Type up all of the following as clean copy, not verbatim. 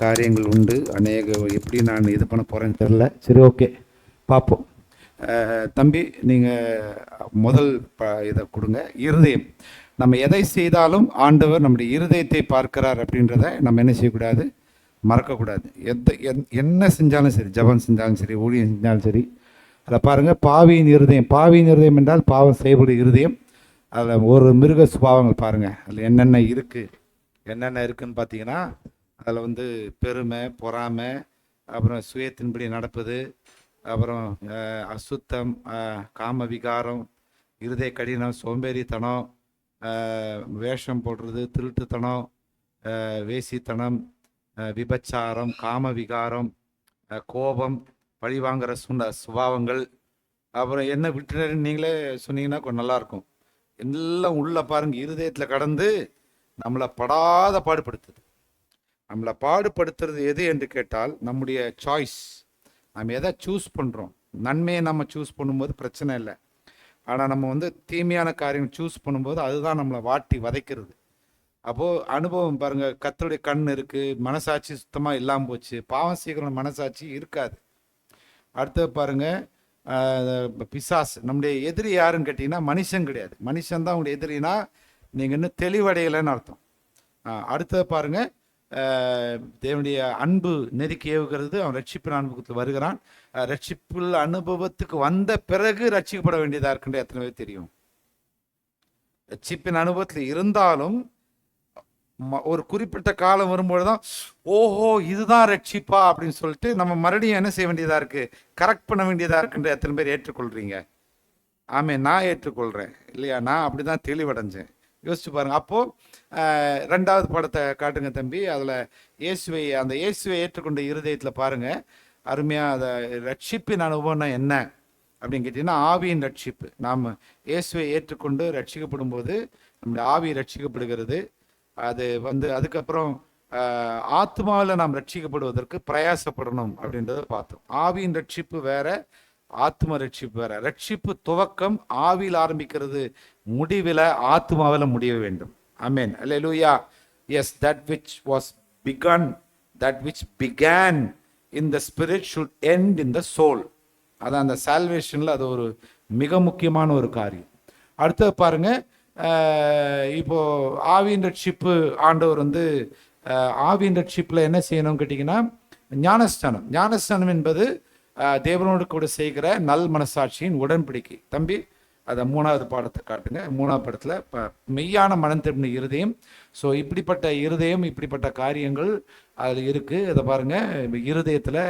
காரியங்கள் உண்டு. எப்படி நான் இது பண்ண போகிறேன்னு தெரில. சரி, ஓகே, பார்ப்போம். தம்பி, நீங்கள் முதல் இதை கொடுங்க. இருதயம். நம்ம எதை செய்தாலும் ஆண்டவர் நம்முடைய இருதயத்தை பார்க்கிறார் அப்படின்றத நம்ம என்ன செய்யக்கூடாது, மறக்கக்கூடாது. என்ன செஞ்சாலும் சரி, ஜபம் செஞ்சாலும் சரி, ஊழியம் செஞ்சாலும் சரி, அதில் பாருங்கள், பாவியின் இருதயம். பாவியின் இருதயம் என்றால் பாவம் செய்யக்கூடிய இருதயம். அதில் ஒரு மிருக சுபாவங்கள் பாருங்கள், அதில் என்னென்ன இருக்குதுன்னு பார்த்தீங்கன்னா, அதில் பெருமை, பொறாமை, அப்புறம் சுயத்தின்படி நடப்பது, அப்புறம் அசுத்தம், காம விகாரம், இருதய கடினம், சோம்பேறித்தனம், வேஷம் போடுறது, திருட்டுத்தனம், வேசித்தனம், விபச்சாரம், காம விகாரம், கோபம், பழிவாங்கிற சுபாவங்கள். அப்புறம் என்ன விட்டுறேன்னு நீங்களே சொன்னீங்கன்னா கொஞ்சம் நல்லாயிருக்கும். எல்லாம் உள்ள பாருங்க, இருதயத்தில் கடந்து நம்மளை படாத பாடுபடுத்துது. நம்மளை பாடுபடுத்துறது எது என்று கேட்டால் நம்முடைய சாய்ஸ். நம்ம எதை சூஸ் பண்ணுறோம். நன்மையை நம்ம சூஸ் பண்ணும்போது பிரச்சனை இல்லை. ஆனால் நம்ம தீமையான காரியம் சூஸ் பண்ணும்போது அதுதான் நம்மளை வாட்டி வதைக்கிறது. அப்போது அனுபவம் பாருங்கள், கர்த்தருடைய கண் இருக்குது, மனசாட்சி சுத்தமாக இல்லாமல் போச்சு, பாவம் செய்கிற மனசாட்சி இருக்காது. அடுத்து பாருங்கள், பிசாசு. நம்முடைய எதிரி யாருன்னு கேட்டிங்கன்னா மனுஷன் கிடையாது. மனுஷன் தான் உங்களுடைய எதிரினா நீங்கள் இன்னும் தெளிவடையலைன்னு அர்த்தம். அடுத்தது பாருங்கள், தேவனுடைய அன்பு நெருக்கி ஏவுகிறது. அவன் ரட்சிப்பின் அனுபவத்தில் வருகிறான். ரட்சிப்புள்ள அனுபவத்துக்கு வந்த பிறகு ரட்சிக்கப்பட வேண்டியதாக இருக்குன்ற எத்தனை பேர் தெரியும்? ரட்சிப்பின் அனுபவத்தில் இருந்தாலும் ஒரு குறிப்பிட்ட காலம் வரும்போது தான் ஓஹோ இதுதான் ரட்சிப்பா அப்படின்னு சொல்லிட்டு நம்ம மறுபடியும் என்ன செய்ய வேண்டியதாக இருக்குது, கரெக்ட் பண்ண வேண்டியதாக இருக்குன்ற எத்தனை பேர் ஏற்றுக்கொள்கிறீங்க? ஆமே, நான் ஏற்றுக்கொள்கிறேன் இல்லையா? நான் அப்படி தான் தெளிவடைஞ்சேன். யோசிச்சு பாருங்கள். அப்போது ரெண்டாவது படத்தை காட்டுங்க தம்பி. அதில் அந்த இயேசுவை ஏற்றுக்கொண்ட இருதயத்தில் பாருங்கள், அருமையாக அதை ரட்சிப்பின் அனுபவம்னா என்ன அப்படின்னு கேட்டிங்கன்னா, ஆவியின் ரட்சிப்பு. நாம் இயேசுவை ஏற்றுக்கொண்டு ரட்சிக்கப்படும் போது நம்முடைய ஆவி ரட்சிக்கப்படுகிறது. அது அதுக்கப்புறம் ஆத்மாவில் நாம் ரட்சிக்கப்படுவதற்கு பிரயாசப்படணும் அப்படின்றத பார்த்தோம். ஆவியின் ரட்சிப்பு வேற, ஆத்ம ரட்சிப்பு வேற. ரட்சிப்பு துவக்கம் ஆவியில் ஆரம்பிக்கிறது, முடிவில் ஆத்மாவில் முடிய வேண்டும். ஆமென், அல்லேலூயா. Yes, that which began in the spirit should end in the soul. அதான் அந்த சால்வேஷனில் அது ஒரு மிக முக்கியமான ஒரு காரியம். அடுத்தது பாருங்க, இப்போ ஆவியின் ரட்சிப்பு ஆண்டவர் ஆவியின் ரட்சிப்பில் என்ன செய்யணும்னு கேட்டிங்கன்னா, ஞானஸ்தானம். ஞானஸ்தானம் என்பது தேவனோடு கூட செய்கிற நல் மனசாட்சியின் உடன்படிக்கை. தம்பி, அதை மூணாவது பாடத்தை காட்டுங்க. மூணாவது படத்தில் மெய்யான மனம் திரும்பின இருதயம். ஸோ இப்படிப்பட்ட இருதயம், இப்படிப்பட்ட காரியங்கள் அதில் இருக்குது. அதை பாருங்கள், இருதயத்தில்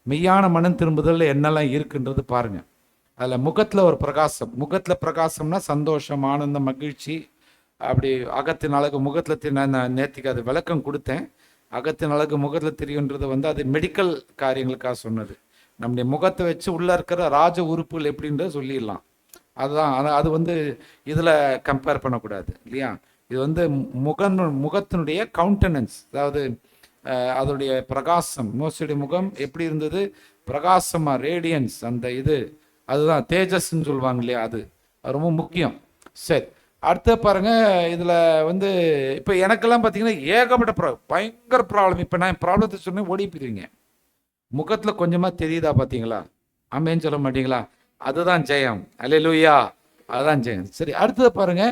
மெய்யான மனம் திரும்புதல் என்னெல்லாம் இருக்குன்றது பாருங்கள். அதில் முகத்தில் ஒரு பிரகாசம். முகத்தில் பிரகாசம்னா சந்தோஷம், ஆனந்தம், மகிழ்ச்சி. அப்படி அகத்தின் அழகு முகத்தில் நான் நேற்றுக்கு அது விளக்கம் கொடுத்தேன். அகத்தின் அழகு முகத்தில் தெரியுன்றது அது மெடிக்கல் காரியங்களுக்காக சொன்னது. நம்முடைய முகத்தை வச்சு உள்ளே இருக்கிற ராஜ உறுப்புகள் எப்படின்றத சொல்லிடலாம். அதுதான் அது இதில் கம்பேர் பண்ணக்கூடாது இல்லையா? இது முகத்தினுடைய கவுண்டனன்ஸ், அதாவது அதோடைய பிரகாசம். மோசடிய முகம் எப்படி இருந்தது? பிரகாசமாக, ரேடியன்ஸ், அந்த அதுதான் தேஜஸ்ன்னு சொல்லுவாங்க இல்லையா? அது ரொம்ப முக்கியம். சரி, அடுத்த பாருங்க, இதில் இப்போ எனக்கெல்லாம் பார்த்தீங்கன்னா ஏகப்பட்ட பயங்கர ப்ராப்ளம். இப்போ நான் ப்ராப்ளத்தை சொன்னேன், ஓடி போயிருவீங்க. முகத்தில் கொஞ்சமாக தெரியுதா பார்த்தீங்களா? ஆமேன்னு சொல்ல மாட்டீங்களா? அதுதான் ஜெயம். அல்லேலூயா, அதுதான் ஜெயம். சரி, அடுத்தது பாருங்க,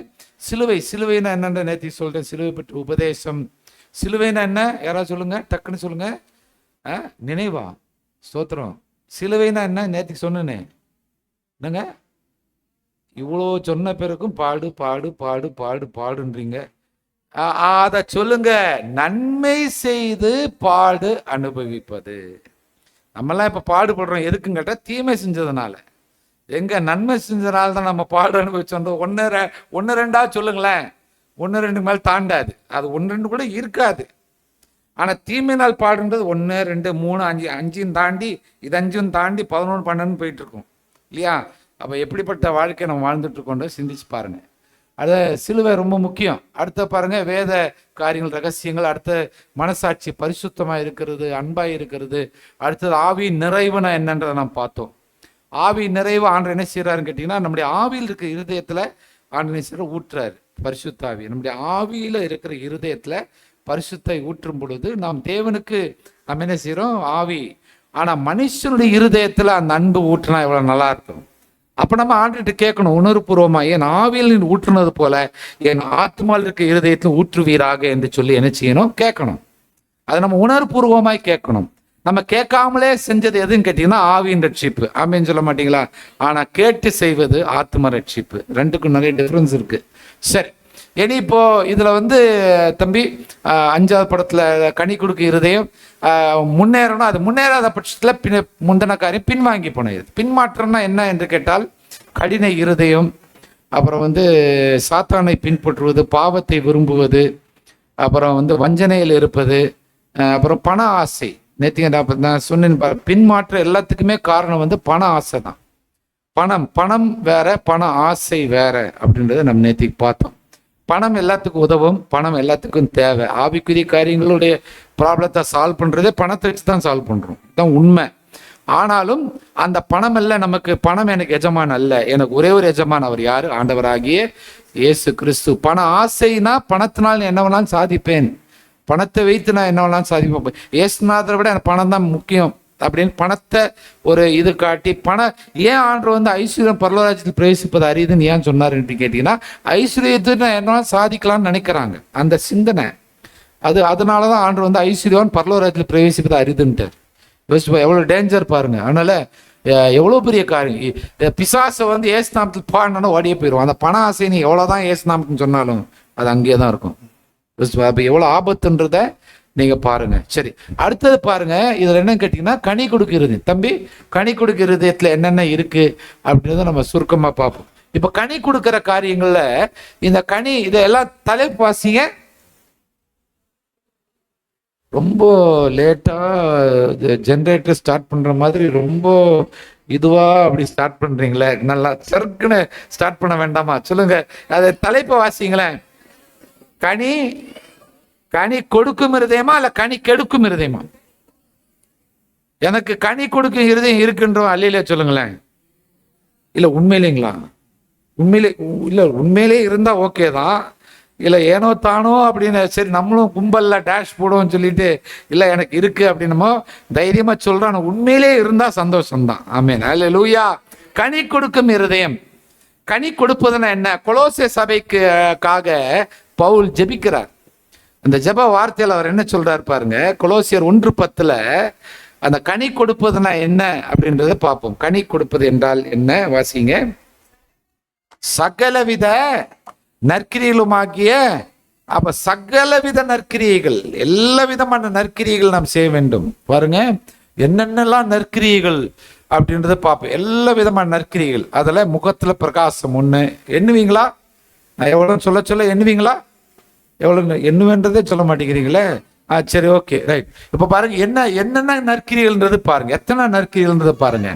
சிலுவை. சிலுவைனா என்னென்ன நேற்று சொல்கிறேன். சிலுவை பற்றி உபதேசம். சிலுவைனா என்ன? யாராவது சொல்லுங்க, டக்குன்னு சொல்லுங்க. நினைவா? ஸ்தோத்திரம். சிலுவைனா என்ன? நேற்று சொன்னேனே. என்னங்க இவ்வளோ சொன்ன பிறகும் பாடு பாடு பாடு பாடு பாடுன்றீங்க. அதை சொல்லுங்க. நன்மை செய்து பாடு அனுபவிப்பது. நம்மெல்லாம் இப்போ பாடுபடுறோம் எதுக்குன்னு கேட்டால் தீமை செஞ்சதுனால. எங்க நன்மை செஞ்சதுனால தான் நம்ம பாடு அனுபவிச்சோம். ஒன்று ரெண்டா சொல்லுங்களேன். 1-2 மேல் தாண்டாது. அது 1-2 கூட இருக்காது. ஆனால் தீமையினால் பாடுன்றது 1 2 3 5 5 தாண்டி, இது 5 தாண்டி 11 12 போயிட்டு இருக்கும் இல்லையா? அப்போ எப்படிப்பட்ட வாழ்க்கை நம்ம வாழ்ந்துட்டு இருக்கோன்ற சிந்திச்சு பாருங்க. அது சிலுவை ரொம்ப முக்கியம். அடுத்த பாருங்க, வேத காரியங்கள், ரகசியங்கள். அடுத்த மனசாட்சி பரிசுத்தமாக இருக்கிறது, அன்பாக இருக்கிறது. அடுத்தது ஆவி நிறைவுனா என்னன்றதை நாம் பார்த்தோம். ஆவி நிறைவு ஆண்டவர் என்ன செய்யறாருன்னு கேட்டீங்கன்னா, நம்முடைய ஆவியில் இருக்கிற இருதயத்தில் ஆண்டவர் என்ன செய்யறாரு? ஊற்றுறாரு பரிசுத்த ஆவி. நம்முடைய ஆவியில் இருக்கிற இருதயத்தில் பரிசுத்தை ஊற்றும் பொழுது நாம் தேவனுக்கு நம்ம என்ன செய்கிறோம்? ஆவி. ஆனால் மனுஷனுடைய இருதயத்தில் அந்த அன்பு ஊற்றினா எவ்வளோ நல்லா இருக்கும். அப்போ நம்ம ஆண்டுகிட்ட கேட்கணும் உணர்வுபூர்வமாக, என் ஆவியில் ஊற்றுனது போல என் ஆத்மாவில் இருக்க இருதயத்தில் ஊற்றுவீராக என்று சொல்லி என்ன செய்யணும்? கேட்கணும். அதை நம்ம உணர்வுபூர்வமாய் கேட்கணும். நம்ம கேட்காமலே செஞ்சது எதுன்னு கேட்டீங்கன்னா ஆவியின் ரட்சிப்பு. ஆமேன்னு சொல்ல மாட்டீங்களா? ஆனால் கேட்டு செய்வது ஆத்ம ரட்சிப்பு. ரெண்டுக்கும் நிறைய டிஃப்ரென்ஸ் இருக்கு. சரி, இனி இப்போ இதுல தம்பி 5வது படத்துல கனி கொடுக்க இருதயம் முன்னேறணும். அது முன்னேறாத பட்சத்துல முந்தின காரியம் பின்வாங்கி போனது. பின்மாற்றம்னா என்ன என்று கேட்டால் கடின இருதயம், அப்புறம் சாத்தானை பின்பற்றுவது, பாவத்தை விரும்புவது, அப்புறம் வஞ்சனையில் இருப்பது, அப்புறம் பண ஆசை. நேற்று நான் சொன்னேன், பின்மாற்றம் எல்லாத்துக்குமே காரணம் பண ஆசை தான். பணம் வேற, பண ஆசை வேற அப்படின்றத நம்ம நேற்றுக்கு பார்த்தோம். பணம் எல்லாத்துக்கும் உதவும், பணம் எல்லாத்துக்கும் தேவை. ஆவிக்குரிய காரியங்களுடைய ப்ராப்ளத்தை சால்வ் பண்ணுறதே பணத்தை வச்சு தான் சால்வ் பண்ணுறோம், இதுதான் உண்மை. ஆனாலும் அந்த பணம் அல்ல நமக்கு, பணம் எனக்கு எஜமான் அல்ல. எனக்கு ஒரே ஒரு எஜமான், அவர் யாரு? ஆண்டவராகிய இயேசு கிறிஸ்து. பண ஆசைனா பணத்தினால் என்ன வேணாலும் சாதிப்பேன், பணத்தை வைத்து நான் என்ன வேணாலும் சாதிப்பேன், இயேசுநாதரை விட எனக்கு பணம் தான் முக்கியம் அப்படின்னு பணத்தை ஒரு இது காட்டி ஏன் ஆண்டவர் ஐஸ்வர்யம் பரலோகராஜ்யத்தில் பிரவேசிப்பது அரியுதுன்னு ஏன் சொன்னாருன்னு கேட்டீங்கன்னா, ஐஸ்வர்யத்தை என்ன சாதிக்கலாம்னு நினைக்கிறாங்க அந்த சிந்தனை. அதனாலதான் ஆண்டவர் ஐஸ்வர்யவான் பரலோகராஜ்யத்தில் பிரவேசிப்பது அரிதுன்ட்டு. எவ்வளவு டேஞ்சர் பாருங்க. அதனால எவ்வளோ பெரிய காரியம். பிசாசை ஏசுநாமத்தில் பாடினா ஓடியே போயிடும். அந்த பண ஆசை நீ எவ்வளோதான் ஏசுநாமத்துன்னு சொன்னாலும் அது அங்கேயே தான் இருக்கும். எவ்வளோ ஆபத்துன்றத நீங்க பாருங்க. சரி, அடுத்தது பாருங்க, இதுல என்ன கேட்டீங்கன்னா கனி கொடுக்கிறது. தம்பி, கனி கொடுக்கிற இதயத்துல என்னென்ன இருக்கு அப்படின்றத நம்ம சுருக்கமா பார்ப்போம். இப்ப கனி கொடுக்கிற காரியங்கள்ல இந்த கனி இதெல்லாம் தலைப்பு வாசிங்க. ரொம்ப லேட்டா ஜென்ரேட்டர் ஸ்டார்ட் பண்ற மாதிரி ரொம்ப இதுவா அப்படி ஸ்டார்ட் பண்றீங்களே, நல்லா சர்க்குன்னு ஸ்டார்ட் பண்ண வேண்டாமா? சொல்லுங்க, அதை தலைப்பை வாசிங்களேன். கனி கொடுக்கும் இருதயமா இல்ல கனி கெடுக்கும் இருதயமா? எனக்கு கனி கொடுக்கும் இருதயம் இருக்குன்றோம் அல்லையில சொல்லுங்களேன். இல்ல உண்மையிலேங்களா? உண்மையிலே இருந்தா ஓகே தான். இல்ல ஏனோ தானோ அப்படின்னு சரி நம்மளும் கும்பல்ல டேஷ் போடுவோம் சொல்லிட்டு இல்ல எனக்கு இருக்கு அப்படின்னமோ தைரியமா சொல்றான். உண்மையிலே இருந்தா சந்தோஷம்தான். ஆமென், அல்லேலூயா. கனி கொடுக்கும் இருதயம். கனி கொடுப்பதுன்னா என்ன? கொலோசே சபைக்காக பவுல் ஜெபிக்கிறார். அந்த ஜெப வார்த்தையில் அவர் என்ன சொல்றாரு பாருங்க. கொலோசியர் 1:10 அந்த கனி கொடுப்பதுனா என்ன அப்படின்றத பார்ப்போம். கனி கொடுப்பது என்றால் என்ன? வாசிங்க. சகலவித நற்கிரிகளுமாகிய. அப்ப சகலவித நற்கிரியைகள், எல்லா விதமான நற்கிரியைகள் நாம் செய்ய வேண்டும். பாருங்க என்னென்னலாம் நற்கிரியைகள் அப்படின்றத பார்ப்போம். எல்லா விதமான நற்கிரியைகள். அதுல முகத்துல பிரகாசம் ஒண்ணு. எண்ணுவீங்களா? நான் எவ்வளவு சொல்ல எண்ணுவீங்களா? எவ்வளவு எண்ணுவேன்றதே சொல்ல மாட்டேங்கிறீங்களே. சரி, ஓகே, ரைட். இப்ப பாருங்க என்னென்ன நற்கிரியல்ன்றது பாருங்க. எத்தனை நற்கிரியல்ன்றது பாருங்க.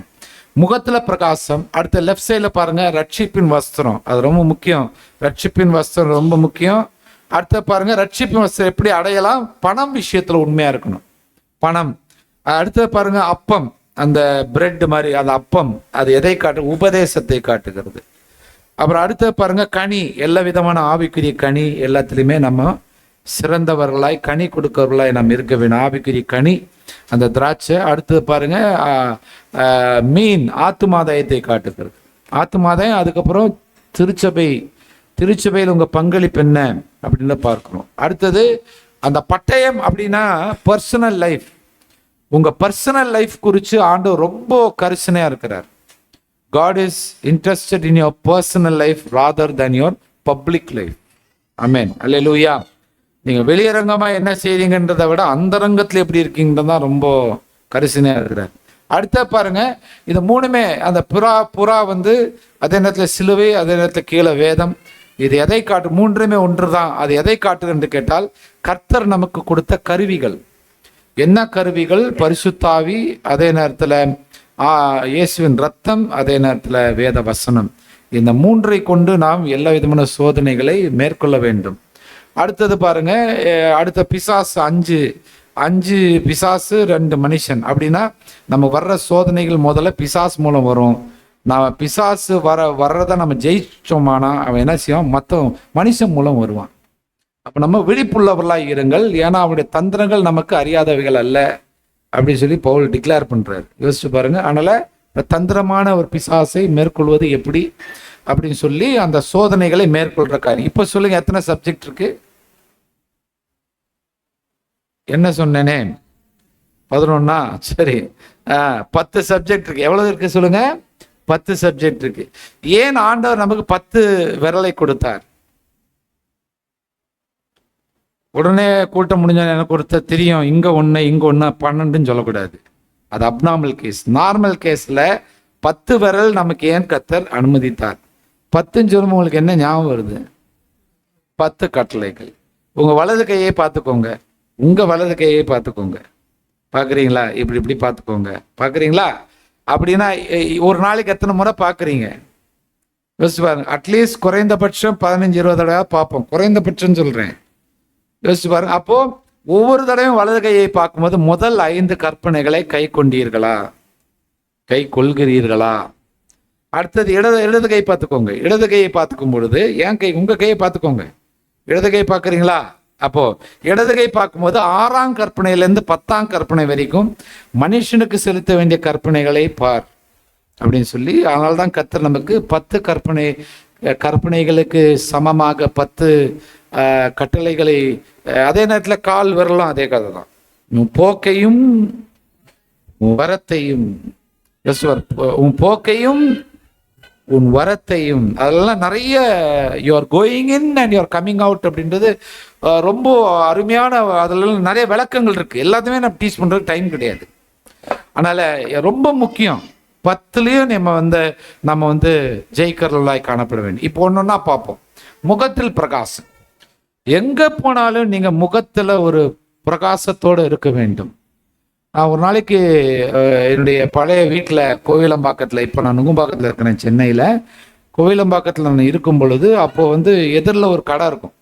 முகத்துல பிரகாசம். அடுத்த லெஃப்ட் சைட்ல பாருங்க ரட்சிப்பின் வஸ்திரம். அது ரொம்ப முக்கியம். ரட்சிப்பின் வஸ்திரம் ரொம்ப முக்கியம். அடுத்த பாருங்க ரட்சிப்பின் வஸ்திரம் எப்படி அடையலாம்? பணம் விஷயத்துல உண்மையா இருக்கணும். பணம். அடுத்தது பாருங்க அப்பம். அந்த பிரெட் மாதிரி அந்த அப்பம், அது எதை காட்டு? உபதேசத்தை காட்டுகிறது. அப்புறம் அடுத்த பாருங்க கனி. எல்லா விதமான ஆவிக்குரிய கனி எல்லாத்துலேயுமே நம்ம சிறந்தவர்களாய் கனி கொடுக்கறவர்களாய் நம்ம இருக்க வேணும். ஆவிக்குரிய கனி அந்த திராட்சை. அடுத்தது பாருங்க மீன், ஆத்துமாதாயத்தை காட்டுகிறது. ஆத்துமாதாயம். அதுக்கப்புறம் திருச்சபையில் உங்க பங்களிப்பு என்ன அப்படின்னு பார்க்கணும். அடுத்தது அந்த பட்டயம் அப்படின்னா பர்சனல் லைஃப். உங்க பர்சனல் லைஃப் குறித்து ஆண்டவர் ரொம்ப கரிசனையா இருக்கிறார். God is interested in your personal life rather than your public life. Amen. Hallelujah. நீங்க வெளியரங்கமா என்ன செய்றீங்கன்றதை விட அந்தரங்கத்துல எப்படி இருக்கீங்கன்னு தான் ரொம்ப கரிசனையா இருக்கிறார். அடுத்த பாருங்க, இது மூணுமே அந்த புறா அதே நேரத்துல சிலுவை, அதே நேரத்துல கீழே வேதம். இது எதை காட்டு? மூன்றுமே ஒன்றுதான். அது எதை காட்டுது என்று கேட்டால் கர்த்தர் நமக்கு கொடுத்த கருவிகள். என்ன கருவிகள்? பரிசுத்தாவி, அதே நேரத்துல இயேசுவின் ரத்தம், அதே நேரத்தில் வேத வசனம். இந்த மூன்றை கொண்டு நாம் எல்லா விதமான சோதனைகளை மேற்கொள்ள வேண்டும். அடுத்தது பாருங்க, அடுத்த பிசாசு 5 பிசாசு 2 மனுஷன். அப்படின்னா நம்ம வர்ற சோதனைகள் முதல்ல பிசாசு மூலம் வரும். நாம பிசாசு வர்றதை நம்ம ஜெயிச்சோமானா அவன் என்ன செய்வான்? மற்ற மனுஷன் மூலம் வருவான். அப்ப நம்ம விழிப்புள்ளவர்களாய் இருங்கள், ஏன்னா அவருடைய தந்திரங்கள் நமக்கு அறியாதவைகள் அல்ல அப்படின்னு சொல்லி பவுல் டிக்ளேர் பண்றாரு. யோசிச்சு பாருங்க. அதனால தந்திரமான ஒரு பிசாசை மேற்கொள்வது எப்படி அப்படின்னு சொல்லி அந்த சோதனைகளை மேற்கொள்ற காரியம். இப்ப சொல்லுங்க, எத்தனை சப்ஜெக்ட் இருக்கு? என்ன சொன்னேனே, 11? சரி, 10 சப்ஜெக்ட் இருக்கு. எவ்வளவு இருக்கு சொல்லுங்க? 10 சப்ஜெக்ட் இருக்கு. ஏன் ஆண்டவர் நமக்கு 10 விரலை கொடுத்தார்? உடனே கூட்டம் முடிஞ்ச எனக்கு கொடுத்த தெரியும், இங்க 1 இங்க 1 12ன்னு சொல்லக்கூடாது. அது அப்நார்மல் கேஸ். நார்மல் கேஸ்ல 10 விரல் நமக்கு ஏன் கர்த்தர் அனுமதித்தார்? 10ன்னு சொல்லும் உங்களுக்கு என்ன ஞாபகம் வருது? 10 கட்டளைகள். உங்க வலது கையை பார்த்துக்கோங்க, உங்க வலது கையை பார்த்துக்கோங்க. பார்க்குறீங்களா? இப்படி இப்படி பார்த்துக்கோங்க. பார்க்குறீங்களா? அப்படின்னா ஒரு நாளைக்கு எத்தனை முறை பார்க்குறீங்க? யோசிச்சு பாருங்க. அட்லீஸ்ட் குறைந்தபட்சம் 15-20 தடவை பார்ப்போம். குறைந்தபட்சம் சொல்றேன். யோசிச்சு பாருங்க. அப்போ ஒவ்வொரு தடவையும் வலது கையை பார்க்கும்போது முதல் 5 கற்பனைகளை கை கொண்டீர்களா, கை கொள்கிறீர்களா? அடுத்தது இடது கை பார்த்துக்கோங்க. இடது கையை பார்த்துக்கும் பொழுது உங்க கையை பார்த்துக்கோங்க. இடது கை பார்க்குறீங்களா? அப்போ இடது கை பார்க்கும்போது 6ஆம் கற்பனையிலேருந்து 10ஆம் கற்பனை வரைக்கும் மனுஷனுக்கு செலுத்த வேண்டிய கற்பனைகளை பார் அப்படின்னு சொல்லி, அதனால்தான் கர்த்தர் நமக்கு 10 கற்பனைகளுக்கு சமமாக 10 கட்டளைகளை. அதே நேரத்தில் கால் விரலும் அதே கதை தான். உன் போக்கையும் வரத்தையும், உன் போக்கையும் உன் வரத்தையும், அதெல்லாம் நிறைய you're going in and you're coming out அப்படின்றது ரொம்ப அருமையான, அதெல்லாம் நிறைய விளக்கங்கள் இருக்கு. எல்லாத்தையுமே நம்ம டீச் பண்றதுக்கு டைம் கிடையாது. அதனால ரொம்ப முக்கியம். 10லையும் நம்ம வந்து ஜெயிக்கிறவர்களாய் காணப்பட வேண்டும். இப்போ ஒன்னொன்னா பார்ப்போம். முகத்தில் பிரகாசம். எங்க போனாலும் நீங்க முகத்துல ஒரு பிரகாசத்தோடு இருக்க வேண்டும். நான் ஒரு நாளைக்கு என்னுடைய பழைய வீட்டில் கோவிலம்பாக்கத்தில், இப்போ நான் நுங்கம்பாக்கத்தில் இருக்கிறேன், சென்னையில் கோவிலம்பாக்கத்தில் நான் இருக்கும் பொழுது, அப்போது வந்து எதிரில் ஒரு கடை இருக்கும்.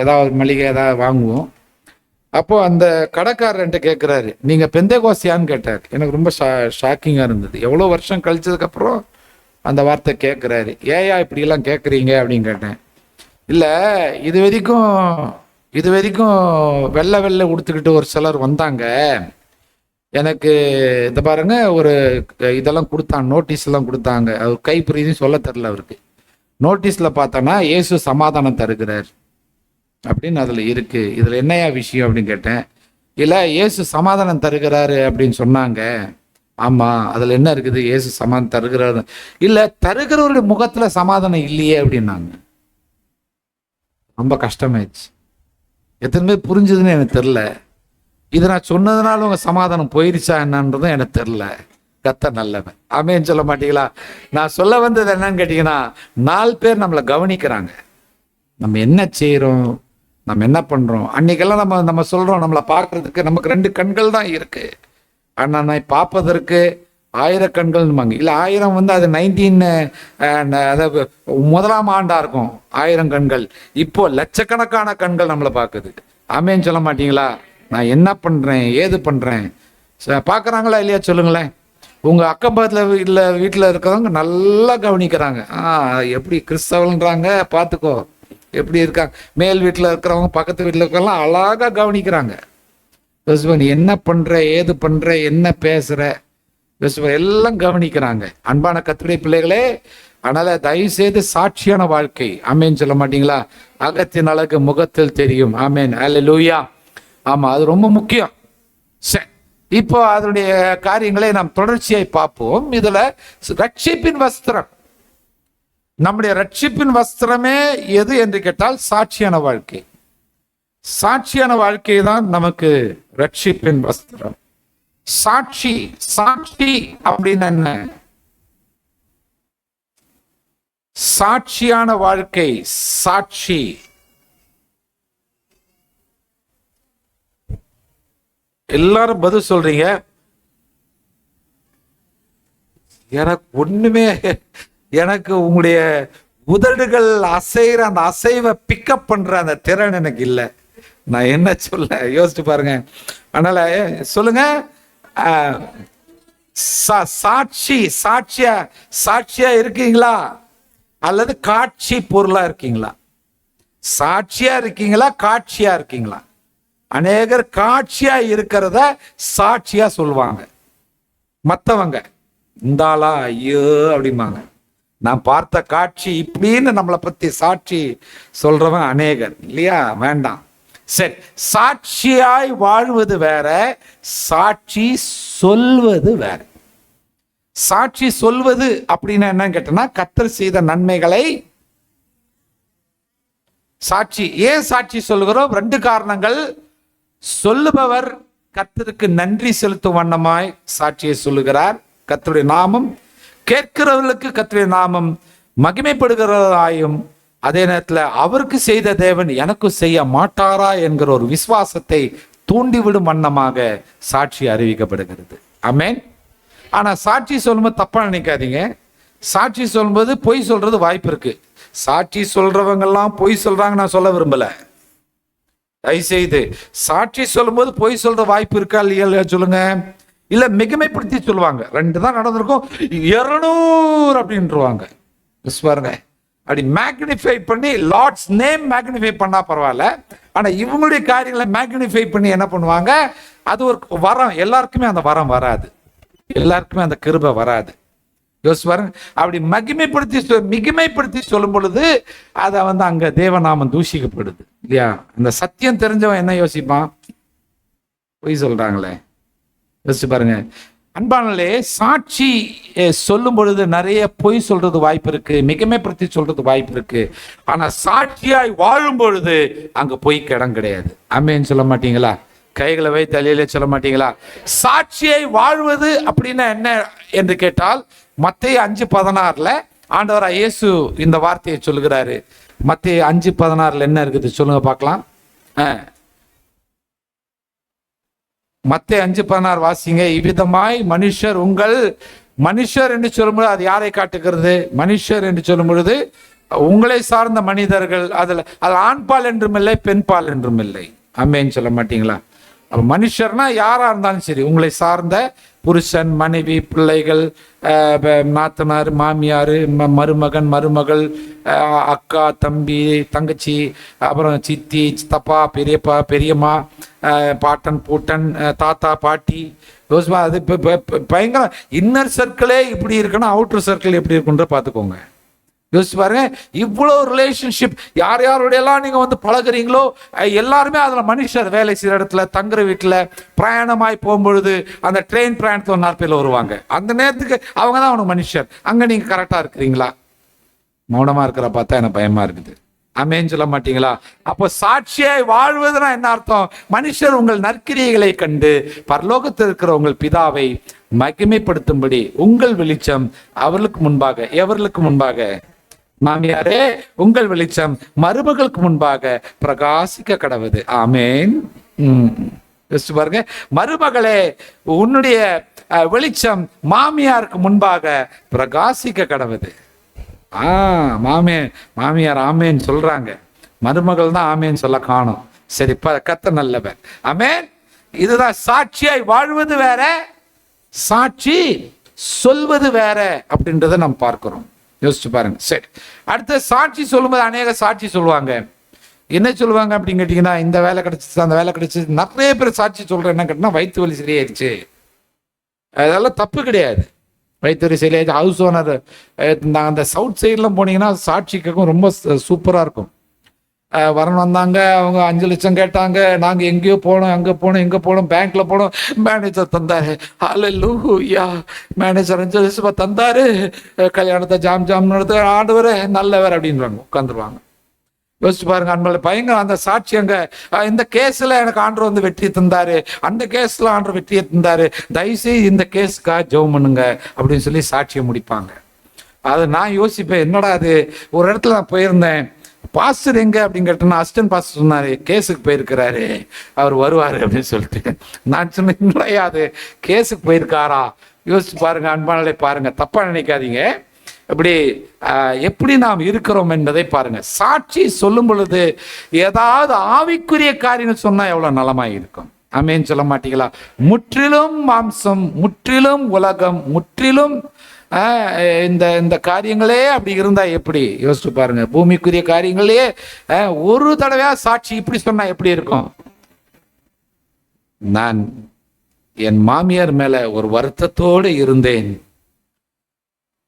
ஏதாவது மளிகை ஏதாவது வாங்குவோம். அப்போது அந்த கடைக்காரர்கிட்ட கேட்குறாரு, நீங்கள் பெந்தேகோஸ்தியான்னு கேட்டார். எனக்கு ரொம்ப ஷாக்கிங்காக இருந்தது. எவ்வளோ வருஷம் கழிச்சதுக்கப்புறம் அந்த வார்த்தை கேட்குறாரு. ஏயா இப்படிலாம் கேட்குறீங்க அப்படின்னு கேட்டேன். இல்லை, இது வரைக்கும் வெள்ளை உடுத்துக்கிட்டு ஒரு சிலர் வந்தாங்க. எனக்கு இந்த பாருங்க, ஒரு இதெல்லாம் கொடுத்தாங்க, நோட்டீஸ் எல்லாம் கொடுத்தாங்க. அவர் கை புரியுதுன்னு சொல்ல தெரில அவருக்கு. நோட்டீஸ்ல பார்த்தோன்னா இயேசு சமாதானம் தருகிறார் அப்படின்னு அதுல இருக்கு. இதுல என்னையா விஷயம் அப்படின்னு கேட்டேன். இல்ல, இயேசு சமாதானம் தருகிறாரு அப்படின்னு சொன்னாங்க. ஆமா, அதுல என்ன இருக்குது? இயேசு சமாதானம் தருகிறாரு. இல்ல, தருகிறவருடைய முகத்துல சமாதானம் இல்லையே அப்படின்னாங்க. ரொம்ப கஷ்டமாயிடுச்சு. எத்தனை பேர் புரிஞ்சுதுன்னு எனக்கு தெரில. இதை நான் சொன்னதுனால உங்க சமாதானம் போயிருச்சா என்னன்றதும் எனக்கு தெரில. கர்த்தர் நல்லவன். ஆமென் சொல்ல மாட்டீங்களா? நான் சொல்ல வந்தது என்னன்னு கேட்டீங்கன்னா, 4 பேர் நம்மளை கவனிக்கிறாங்க. நம்ம என்ன செய்யறோம், நம்ம என்ன பண்றோம். அன்னைக்கெல்லாம் நம்ம சொல்றோம், நம்மளை பார்க்கறதுக்கு நமக்கு 2 கண்கள் தான் இருக்கு. ஆனா நான் பார்ப்பதற்கு 1000 கண்கள் இல்ல. 1000 வந்து அது 1ஆம் ஆண்டா இருக்கும் 1000 கண்கள். இப்போ லட்சக்கணக்கான கண்கள் நம்மளை பார்க்குது. ஆமென் சொல்ல மாட்டீங்களா? நான் என்ன பண்றேன், ஏது பண்றேன் பார்க்குறாங்களா இல்லையா சொல்லுங்களேன். உங்க அக்கம் பக்கத்தில் இல்லை வீட்டில் இருக்கிறவங்க நல்லா கவனிக்கிறாங்க. எப்படி கிறிஸ்தவன்றாங்க பார்த்துக்கோ, எப்படி இருக்காங்க. மேல் வீட்டில் இருக்கிறவங்க பக்கத்து வீட்டில் இருக்கிறவங்களாம் அழகாக கவனிக்கிறாங்க. நீ என்ன பண்ற, ஏது பண்ற, என்ன பேசுற, எல்லாம் கவனிக்கிறாங்க. அன்பான கர்த்தருடைய பிள்ளைகளே, அதனால தயவு செய்து சாட்சியான வாழ்க்கை. ஆமேன் சொல்ல மாட்டீங்களா? அகத்தின் அழகு முகத்தில் தெரியும். ஆமேன், அல்லேலூயா. ஆமா, அது ரொம்ப முக்கியம். சரி, இப்போ அதனுடைய காரியங்களை நாம் தொடர்ச்சியாய் பார்ப்போம். இதுல ரட்சிப்பின் வஸ்திரம், நம்முடைய ரட்சிப்பின் வஸ்திரமே எது என்று கேட்டால் சாட்சியான வாழ்க்கை. சாட்சியான வாழ்க்கை தான் நமக்கு ரட்சிப்பின் வஸ்திரம். சாட்சி அப்படின்னு என்ன? சாட்சியான வாழ்க்கை, சாட்சி. எல்லாரும் பதில் சொல்றீங்க. எனக்கு ஒண்ணுமே, எனக்கு உங்களுடைய உதடுகள் அசைற அந்த அசைவை பிக்கப் பண்ற அந்த திறன் எனக்கு இல்லை. நான் என்ன சொல்ல, யோசிச்சு பாருங்க. அதனால சொல்லுங்க, சாட்சியா இருக்கீங்களா அல்லது காட்சி பொருளா இருக்கீங்களா? சாட்சியா இருக்கீங்களா, காட்சியா இருக்கீங்களா? அநேகர் காட்சியா இருக்கிறத சாட்சியா சொல்லுவாங்க. மற்றவங்க இந்தாளா ஐயோ அப்படிம்பாங்க. நான் பார்த்த காட்சி இப்படின்னு நம்மளை பத்தி சாட்சி சொல்றவன் அநேகர் இல்லையா? வேண்டாம். சரி, சாட்சியாய் வாழ்வது வேற, சாட்சி சொல்வது வேற. சாட்சி சொல்வது அப்படின்னா என்னன்னு கேட்டனா, கர்த்தர் செய்த நன்மைகளை சாட்சி. ஏன் சாட்சி சொல்கிறோம்? 2 காரணங்கள். சொல்லுபவர் கர்த்தருக்கு நன்றி செலுத்தும் வண்ணமாய் சாட்சியை சொல்லுகிறார், கர்த்தருடைய நாமம். கேட்கிறவர்களுக்கு கர்த்தருடைய நாமம் மகிமைப்படுகிறதாயும், அதே நேரத்தில் அவருக்கு செய்த தேவன் எனக்கு செய்ய மாட்டாரா என்கிற ஒரு விசுவாசத்தை தூண்டிவிடும் வண்ணமாக சாட்சி அறிவிக்கப்படுகிறது. ஆமென். ஆனா சாட்சி சொல்லும்போது தப்பா நினைக்காதீங்க. சாட்சி சொல்லும்போது பொய் சொல்றது வாய்ப்பு இருக்கு. சாட்சி சொல்றவங்கெல்லாம் பொய் சொல்றாங்க நான் சொல்ல விரும்பல. தயவுசெய்து சாட்சி சொல்லும்போது பொய் சொல்ற வாய்ப்பு இருக்கா இல்லையா சொல்லுங்க. இல்ல மிகமைப்படுத்தி சொல்லுவாங்க. 2 தான் நடந்திருக்கும். 200 அப்படின்ட்டுருவாங்க. பாருங்க, அப்படி மேக்னிஃபை பண்ணி லார்ட்ஸ் நேம் மேக்னிஃபை பண்ணா பரவாயில்ல. ஆனா இவங்களுடைய காரியங்களை மேக்னிஃபை பண்ணி என்ன பண்ணுவாங்க? அது ஒரு வரம். எல்லாருக்குமே அந்த வரம் வராது, எல்லாருக்குமே அந்த கிருபை வராது. யோசிச்சு பாருங்க. அப்படி மிகுமைப்படுத்தி சொல்லும் பொழுது அதை அங்க தேவநாமம் தூஷிக்கப்படுது இல்லையா? இந்த சத்தியம் தெரிஞ்சவன் என்ன யோசிப்பான்? பொய் சொல்றாங்களே. யோசிச்சு பாருங்க. அன்பானே, சாட்சி சொல்லும் பொழுது நிறைய பொய் சொல்றது வாய்ப்பு இருக்கு, மிகமைப்படுத்தி சொல்றது வாய்ப்பு இருக்கு. ஆனா சாட்சியாய் வாழும் பொழுது அங்க பொய்க்கு இடம் கிடையாது. ஆமென் சொல்ல மாட்டீங்களா? கைகளை வை தலையில சொல்ல மாட்டீங்களா? சாட்சியை வாழ்வது அப்படின்னா என்ன என்று கேட்டால், மத்தேயு 5:16 ஆண்டவர் இயேசு இந்த வார்த்தையை சொல்லுகிறாரு. மத்தேயு 5:16 என்ன இருக்குது சொல்லுங்க பார்க்கலாம். மத்தேயு 5:16 வாசிங்க. இவ்விதமாய் மனுஷர் என்று சொல்லும்போது அது யாரை காட்டுகிறது? மனுஷர் என்று சொல்லும் பொழுது உங்களை சார்ந்த மனிதர்கள். அது ஆண்பால் என்றும் இல்லை, பெண்பால் என்றும் இல்லை. ஆமென் சொல்ல மாட்டீங்களா? அப்ப மனுஷர்னா யாரா இருந்தாலும் சரி, உங்களை சார்ந்த புருஷன், மனைவி, பிள்ளைகள், நாத்தனார், மாமியார், மருமகன், மருமகள், அக்கா, தம்பி, தங்கச்சி, அப்புறம் சித்தி, சித்தப்பா, பெரியப்பா, பெரியம்மா, பாட்டன், பூட்டன், தாத்தா, பாட்டி. அது பயங்கர இன்னர் சர்க்கிளே இப்படி இருக்குன்னா அவுட்டர் சர்க்கிள் எப்படி இருக்குன்ற பார்த்துக்கோங்க. யோசிச்சு பாருங்க. இவ்வளவு ரிலேஷன்ஷிப் யார் யாருடையெல்லாம் நீங்க பழகுறீங்களோ எல்லாருமே அதுல மனுஷர். வேலை செய்யற இடத்துல, தங்குற வீட்டுல, பிரயாணமாய் போகும்பொழுது அந்த ட்ரெயின் பிரயாணத்துல 4 பேர் வருவாங்க. அந்த நேரத்துக்கு அவங்க தான் அவனுக்கு மனுஷர். அங்க நீங்க கரெக்டா இருக்கிறீங்களா? மௌனமா இருக்கிற பார்த்தா எனக்கு பயமா இருக்குது. ஆமென் சொல்ல மாட்டீங்களா? அப்போ சாட்சியாய் வாழ்வதுனா என்ன அர்த்தம்? மனுஷர் உங்கள் நற்கிரியைகளை கண்டு பரலோகத்தில் இருக்கிற உங்கள் பிதாவை மகிமைப்படுத்தும்படி உங்கள் வெளிச்சம் அவர்களுக்கு முன்பாக, எவர்களுக்கு முன்பாக? மாமியாரே, உங்கள் வெளிச்சம் மருமகளுக்கு முன்பாக பிரகாசிக்க கடவுது. ஆமேன். பாருங்க, மருமகளே உன்னுடைய வெளிச்சம் மாமியாருக்கு முன்பாக பிரகாசிக்க கடவுது. மாமியார் ஆமேன் சொல்றாங்க, மருமகள் தான் ஆமேன் சொல்ல காணும். சரி, கர்த்தர் நல்லவர். ஆமேன். இதுதான் சாட்சியாய் வாழ்வது வேற, சாட்சி சொல்வது வேற அப்படின்றத நம்ம பார்க்கிறோம். யோசிச்சு பாருங்க. சரி, அடுத்து சாட்சி சொல்லும்போது அநேக சாட்சி சொல்லுவாங்க. என்ன சொல்லுவாங்க அப்படின்னு கேட்டீங்கன்னா, இந்த வேலை கிடைச்சிச்சு, அந்த வேலை கிடைச்சிச்சு. நிறைய பேர் சாட்சி சொல்றேன் என்ன கேட்டீங்கன்னா, வயிற்று வலி சரியாயிடுச்சு. அதெல்லாம் தப்பு கிடையாது. வயிற்று வலி சரியாயிடுச்சு. ஹவுஸ் ஓனர் அந்த சவுத் சைட்லாம் போனீங்கன்னா சாட்சிக்கும் ரொம்ப சூப்பரா இருக்கும். வரணும் வந்தாங்க, அவங்க 5 லட்சம் கேட்டாங்க. நாங்க எங்கேயோ போனோம், அங்க போனோம், எங்க போனோம், பேங்க்ல போனோம், மேனேஜர் தந்தாரு. ஹல்லேலூயா, மேனேஜர் 5 லட்சம் தந்தாரு. கல்யாணத்தை ஜாம் நடத்த ஆண்டவரே நல்லவர் அப்படின்றாங்க, உட்காந்துருவாங்க. யோசிச்சு பாருங்க அன்பளே, பயங்கர அந்த சாட்சி. அங்க இந்த கேஸ்ல எனக்கு ஆண்டவர் வெற்றியை தந்தாரு, அந்த கேஸ்ல ஆண்டவர் வெற்றியை தந்தாரு, தயவுசெய்து இந்த கேஸுக்காக ஜெபம் பண்ணுங்க அப்படின்னு சொல்லி சாட்சியை முடிப்பாங்க. அதை நான் யோசிப்பேன், என்னடா அது. ஒரு இடத்துல நான் போயிருந்தேன், பாஸ்டர் எங்க அப்படின்னு கேட்டேன்னா அசிஸ்டன்ட் பாஸ்டர் சொன்னாரு, கேஸுக்கு போயிருக்கிறாரு, அவர் வருவாரு அப்படின்னு சொல்லிட்டு. நான் சொன்னேன், அது கேஸுக்கு போயிருக்காரா? யோசிச்சு பாருங்க அன்பானே, பாருங்க, தப்பா நினைக்காதீங்க. இப்படி எப்படி நாம் இருக்கிறோம் என்பதை பாருங்க. சாட்சி சொல்லும் பொழுது ஏதாவது ஆவிக்குரிய காரியங்கள் சொன்னா எவ்வளவு நலமாய் இருக்கும். ஆமென் சொல்ல மாட்டீங்களா? முற்றிலும் மாம்சம், முற்றிலும் உலகம், முற்றிலும் இந்த இந்த காரியங்களே அப்படி இருந்தா எப்படி யோசிச்சு பாருங்க. பூமிக்குரிய காரியங்களே ஒரு தடவையா சாட்சி இப்படி சொன்னா எப்படி இருக்கும்? நான் என் மாமியார் மேல ஒரு வருத்தத்தோடு இருந்தேன்.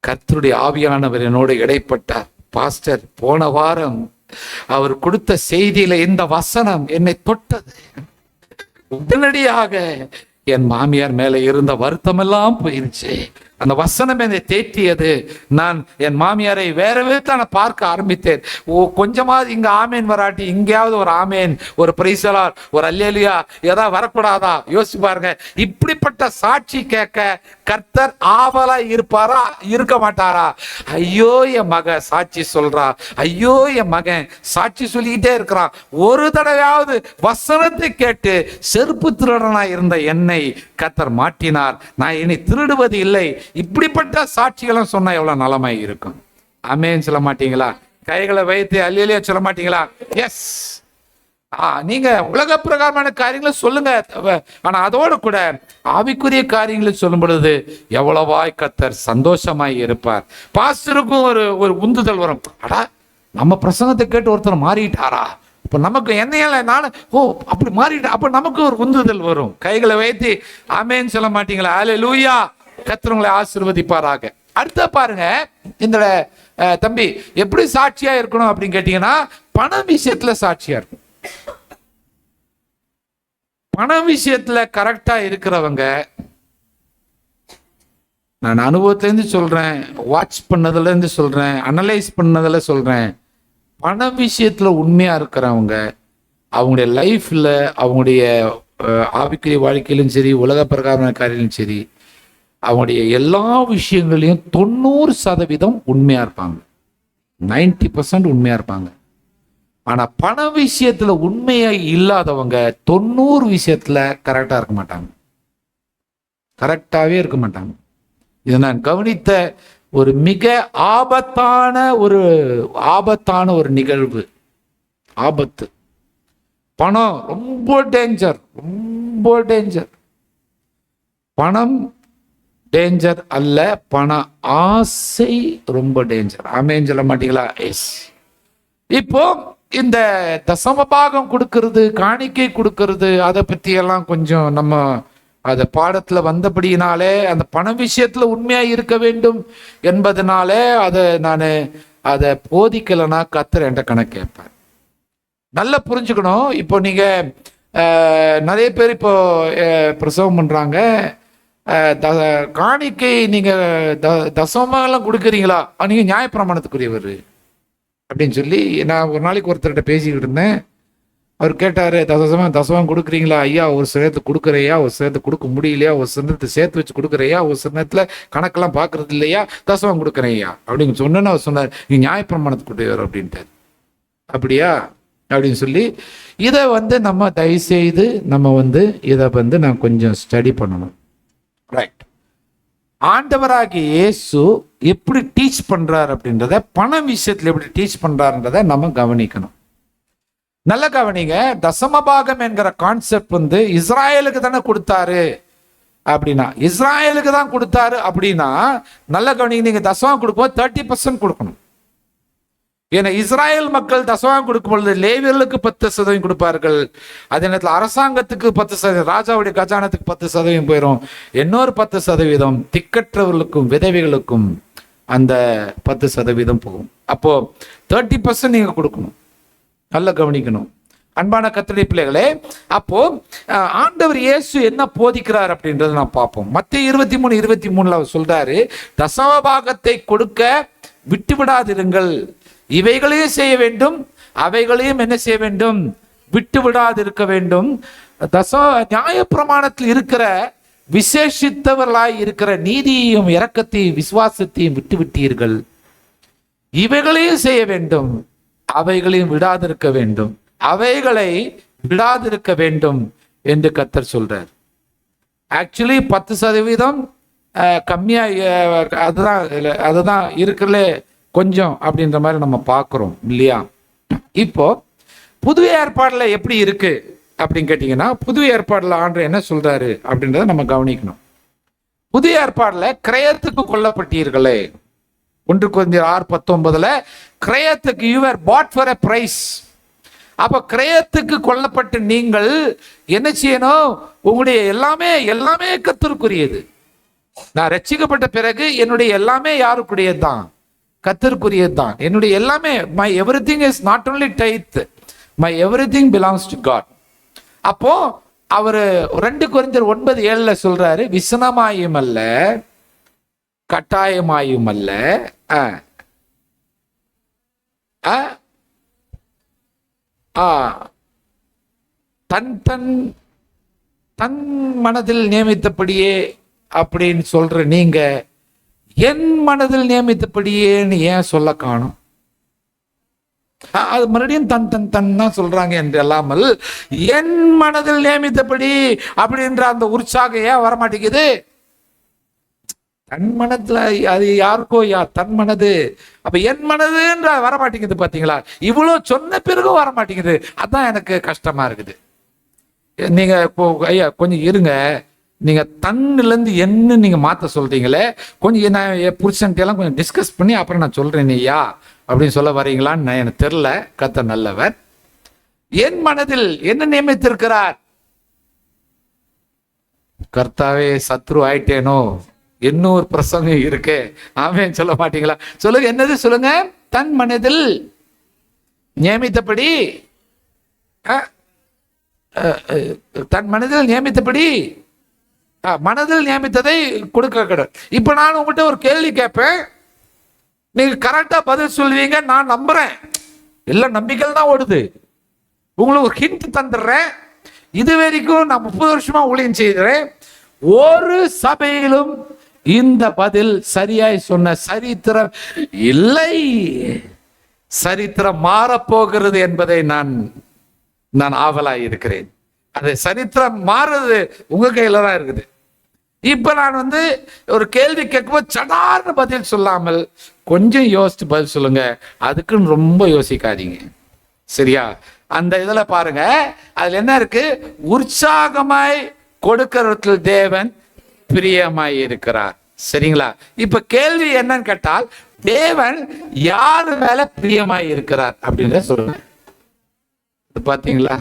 கர்த்தருடைய ஆவியானவர் என்னோடு இடைப்பட்டார். பாஸ்டர், போன வாரம் அவர் கொடுத்த செய்தியில இந்த வசனம் என்னை தொட்டது. உடனடியாக என் மாமியார் மேல இருந்த வருத்தம் எல்லாம் போயிருச்சு. அந்த வசனம் என்னை தேற்றியது. நான் என் மாமியாரை வேற விதத்தான பார்க்க ஆரம்பித்தேன். கொஞ்சமாவது இங்க ஆமேன் வராட்டி இங்கேயாவது ஒரு ஆமேன், ஒரு பிரைசலார், ஒரு அல்லேலியா ஏதாவது வரக்கூடாதா? யோசிச்சு பாருங்க. இப்படிப்பட்ட சாட்சி கேட்க கர்த்தர் ஆவலா இருப்பாரா, இருக்க மாட்டாரா? ஐயோ என் மகன் சாட்சி சொல்றா, ஐயோ என் மகன் சாட்சி சொல்லிக்கிட்டே இருக்கிறான். ஒரு தடவையாவது வசனத்தை கேட்டு செருப்பு திருடனா இருந்த என்னை கர்த்தர் மாற்றினார். நான் இனி திருடுவது இல்லை. இப்படிப்பட்ட சாட்சிகளும் சொன்னா எவ்வளவு நலமாய் இருக்கும். ஆமென் சொல்ல மாட்டீங்களா? கைகளை வைத்து அல்லேலூயா சொல்ல மாட்டீங்களா? எஸ். நீங்க உலக பிரகாரமான காரியங்களை சொல்லுங்க, ஆனா அதோடு கூட ஆவிக்குரிய காரியங்களை சொல்லும் பொழுது எவ்வளவாய் கர்த்தர் சந்தோஷமாய் இருப்பார். பாஸ்டருக்கும் ஒரு உந்துதல் வரும். அடா, நம்ம பிரசங்கத்தை கேட்டு ஒருத்தர் மாறிட்டாரா, இப்ப நமக்கு என்னையால நானும் அப்படி மாறிட்டேன், அப்ப நமக்கு ஒரு உந்துதல் வரும். கைகளை வைத்து ஆமென் சொல்ல மாட்டீங்களா? அல்லேலூயா. கர்த்தர் உங்களை ஆசீர்வதிப்பாராக. அடுத்த பாருங்க, இந்த தம்பி எப்படி சாட்சியா இருக்கணும் அப்படின்னு கேட்டீங்கன்னா, பண விஷயத்துல சாட்சியா இருக்கும். பண விஷயத்துல கரெக்டா இருக்கிறவங்க, நான் அனுபவத்திலேருந்து சொல்றேன், வாட்ச் பண்ணதுல இருந்து சொல்றேன், அனலைஸ் பண்ணதுல சொல்றேன், பண விஷயத்துல உண்மையா இருக்கிறவங்க அவங்களுடைய லைஃப்ல, அவங்களுடைய ஆவிக்குரிய வாழ்க்கையிலும் சரி, உலக பிரகாரமான காரியம் சரி, அவங்களுடைய எல்லா விஷயங்களையும் 90% உண்மையா இருப்பாங்க. 90% உண்மையா இருப்பாங்க. ஆனா பண விஷயத்துல உண்மையா இல்லாதவங்க 90 விஷயத்துல கரெக்டா இருக்க மாட்டாங்க. கரெக்டாவே இருக்க மாட்டாங்க. இதை நான் கவனித்த ஒரு மிக ஆபத்தான ஒரு நிகழ்வு. ஆபத்து. பணம் ரொம்ப டேஞ்சர், ரொம்ப டேஞ்சர். பணம் டேஞ்சர் அல்ல, பண ஆசை ரொம்ப டேஞ்சர். ஆமென் சொல்ல மாட்டீங்களா? எஸ். இப்போ இந்த தசம பாகம் கொடுக்கறது, காணிக்கை கொடுக்கறது, அதை பத்தி எல்லாம் கொஞ்சம் நம்ம அத பாடத்துல வந்தபடியினாலே, அந்த பண விஷயத்துல உண்மையா இருக்க வேண்டும் என்பதனாலே அதை போதிக்கலைன்னா கர்த்தர் என்ற கணக்கு கேட்பார். நல்லா புரிஞ்சுக்கணும். இப்போ நீங்க நிறைய பேர் இப்போ பிரசவம் பண்றாங்க, காணிக்கை நீங்க தசமெல்லாம் கொடுக்குறீங்களா, நீங்க நியாயப்பிரமாணத்துக்குரியவர் அப்படின்னு சொல்லி நான் ஒரு நாளைக்கு ஒருத்தர்கிட்ட பேசிக்கிட்டு இருந்தேன். அவர் கேட்டாரு, தசமம் கொடுக்குறீங்களா ஐயா? ஒரு சிலத்து கொடுக்குறையா, ஒரு சிலத்து கொடுக்க முடியலையா, ஒரு சிலத்தை சேர்த்து வச்சு கொடுக்குறையா, ஒரு சிலத்துல கணக்கெல்லாம் பாக்குறது இல்லையா, தசமம் கொடுக்குறையா அப்படின்னு சொன்னேன்னு அவர் சொன்னார், நீ நியாயப்பிரமாணத்துக்குரியவர் அப்படின்ட்டு. அப்படியா அப்படின்னு சொல்லி இதை நம்ம தயவுசெய்து நம்ம இதை நான் கொஞ்சம் ஸ்டடி பண்ணணும். ரைட். ஆண்டவராகிய இயேசு எப்படி டீச் பண்றார் அப்படின்றத, பண விஷயத்துல எப்படி டீச் பண்றாருன்றத நம்ம கவனிக்கணும். நல்ல கவனிங்க. தசமபாகம் என்கிற கான்செப்ட் இஸ்ராயலுக்கு தானே கொடுத்தாரு அப்படின்னா, இஸ்ராயலுக்கு தான் கொடுத்தாரு அப்படின்னா, நல்ல கவனிங்க. நீங்க தசமம் கொடுக்கும்போது 30% கொடுக்கணும். ஏன்னா இஸ்ராயல் மக்கள் தசமம் கொடுக்கும் பொழுது லேவியர்களுக்கு 10% கொடுப்பார்கள். அதே நேரத்தில் அரசாங்கத்துக்கு 10%, ராஜாவுடைய கஜானத்துக்கு 10% போயிடும். இன்னொரு 10% திக்கற்றவர்களுக்கும் விதவைகளுக்கும் அந்த 10% போகும். அப்போ 30% நீங்க கொடுக்கணும். நல்லா கவனிக்கணும் அன்பான கர்த்தருடைய பிள்ளைகளே. அப்போ ஆண்டவர் இயேசு என்ன போதிக்கிறார் அப்படின்றத நான் பார்ப்போம். மத்தேயு 23:23 அவர் சொல்றாரு, தசம பாகத்தை கொடுக்க விட்டு விடாதிருங்கள், இவைகளையும் செய்ய வேண்டும், அவைகளையும் என்ன செய்ய வேண்டும், விட்டு விடாது இருக்க வேண்டும். நியாயப்பிரமாணத்தில் இருக்கிற விசேஷித்தவர்களாய் இருக்கிற நீதியையும் இரக்கத்தையும் விசுவாசத்தையும் விட்டு விட்டீர்கள், இவைகளையும் செய்ய வேண்டும், அவைகளையும் விடாதிருக்க வேண்டும், அவைகளை விடாதிருக்க வேண்டும் என்று கர்த்தர் சொல்றார். ஆக்சுவலி 10% கம்மியா, அதுதான் இருக்குல்ல கொஞ்சம் அப்படின்ற மாதிரி நம்ம பார்க்கிறோம் இல்லையா? இப்போ புது ஏற்பாடுல எப்படி இருக்கு அப்படின்னு கேட்டீங்கன்னா, புது ஏற்பாடுல ஆண்டவர் என்ன சொல்றாரு அப்படின்றத நம்ம கவனிக்கணும். புதிய ஏற்பாடுல கிரயத்துக்கு கொல்லப்பட்டீர்களே, 1 கொரிந்தியர் 6:19 கிரயத்துக்கு, you are bought for a price. அப்ப கிரயத்துக்கு கொல்லப்பட்டு நீங்கள் என்ன செய்யணும்? உங்களுடைய எல்லாமே எல்லாமே கர்த்தருக்குரியது. நான் ரட்சிக்கப்பட்ட பிறகு என்னுடைய எல்லாமே யாருக்குரியது தான்? கர்த்தருக்குரியது தான். என்னுடைய எல்லாமே, my everything is not only tithe, my everything belongs to God. அப்போ அவரு 2 கொரிந்தியர் 9:7 சொல்றாரு, விசனமாயும் அல்ல கட்டாயமாயும் அல்ல, தன் தன் தன் மனதில் நியமித்தபடியே அப்படின்னு சொல்ற நீங்க என் மனதில் நியமித்தபடியேன்னு ஏன் சொல்ல காணும்? அது மறுபடியும் தன் தன் தன் தான் சொல்றாங்க என்று அல்லாமல் என் மனதில் நியமித்தபடி அப்படின்ற அந்த உற்சாகம் ஏன் வரமாட்டேங்குது? தன் மனதுல அது யாருக்கோ தன் மனது, அப்ப என் மனதுன்ற வரமாட்டேங்குது. பாத்தீங்களா? இவ்வளவு சொன்ன பிறகும் வரமாட்டேங்குது. அதான் எனக்கு கஷ்டமா இருக்குது. நீங்க இப்போ ஐயா கொஞ்சம் இருங்க, நீங்க தன்னுல இருந்து என்ன நீங்க மாத்த சொல்றீங்களே, கொஞ்சம் நான் புருஷன்ட்டு எல்லாம் கொஞ்சம் டிஸ்கஸ் பண்ணி அப்புறம் நான் சொல்றேன் ஐயா அப்படின்னு சொல்ல வரீங்களான்னு எனக்கு தெரியல. கர்த்தர் நல்லவர். என் மனதில் என்ன நியமித்திருக்கிறார்? கர்த்தாவே சத்ரு ஆயிட்டேனோ, இன்னொரு பிரசங்கம் இருக்கு, ஆமென் சொல்ல மாட்டீங்களா? சொல்லுங்க, என்னது சொல்லுங்க? தன் மனதில் நியமித்தபடி, தன் மனதில் நியமித்தபடி, மனதில் நியமித்ததை கொடுக்க கிடையாது. இப்ப நான் உங்கள்கிட்ட ஒரு கேள்வி கேட்பேன், நீங்க கரெக்டா பதில் சொல்லுவீங்க, நான் நம்புறேன். எல்லாம் நம்பிக்கை தான் ஓடுது. உங்களுக்கு ஒரு ஹிண்ட் தந்துடுறேன். இது வரைக்கும் நான் 30 வருஷமா ஊழியம் செய்கிறேன், ஒரு சபையிலும் இந்த பதில் சரியாய் சொன்ன சரித்திரம் இல்லை. சரித்திரம் மாறப்போகிறது என்பதை நான் ஆவலாய் இருக்கிறேன். அது சரித்திரம் மாறுறது உங்க கையில தான் இருக்குது. இப்ப நான் ஒரு கேள்வி கேட்கும்போது சடார்னு பதில் சொல்லாமல் கொஞ்சம் யோசிச்சு பதில் சொல்லுங்க. அதுக்குன்னு ரொம்ப யோசிக்காதீங்க, சரியா? அந்த இதுல பாருங்க, அதுல என்ன இருக்கு? உற்சாகமாய் கொடுக்கிறவர்கள் தேவன் பிரியமாய் இருக்கிறார். சரிங்களா? இப்ப கேள்வி என்னன்னு கேட்டால், தேவன் யாரு மேல பிரியமாய் இருக்கிறார் அப்படின்னு சொல்லுங்க. பாத்தீங்களா?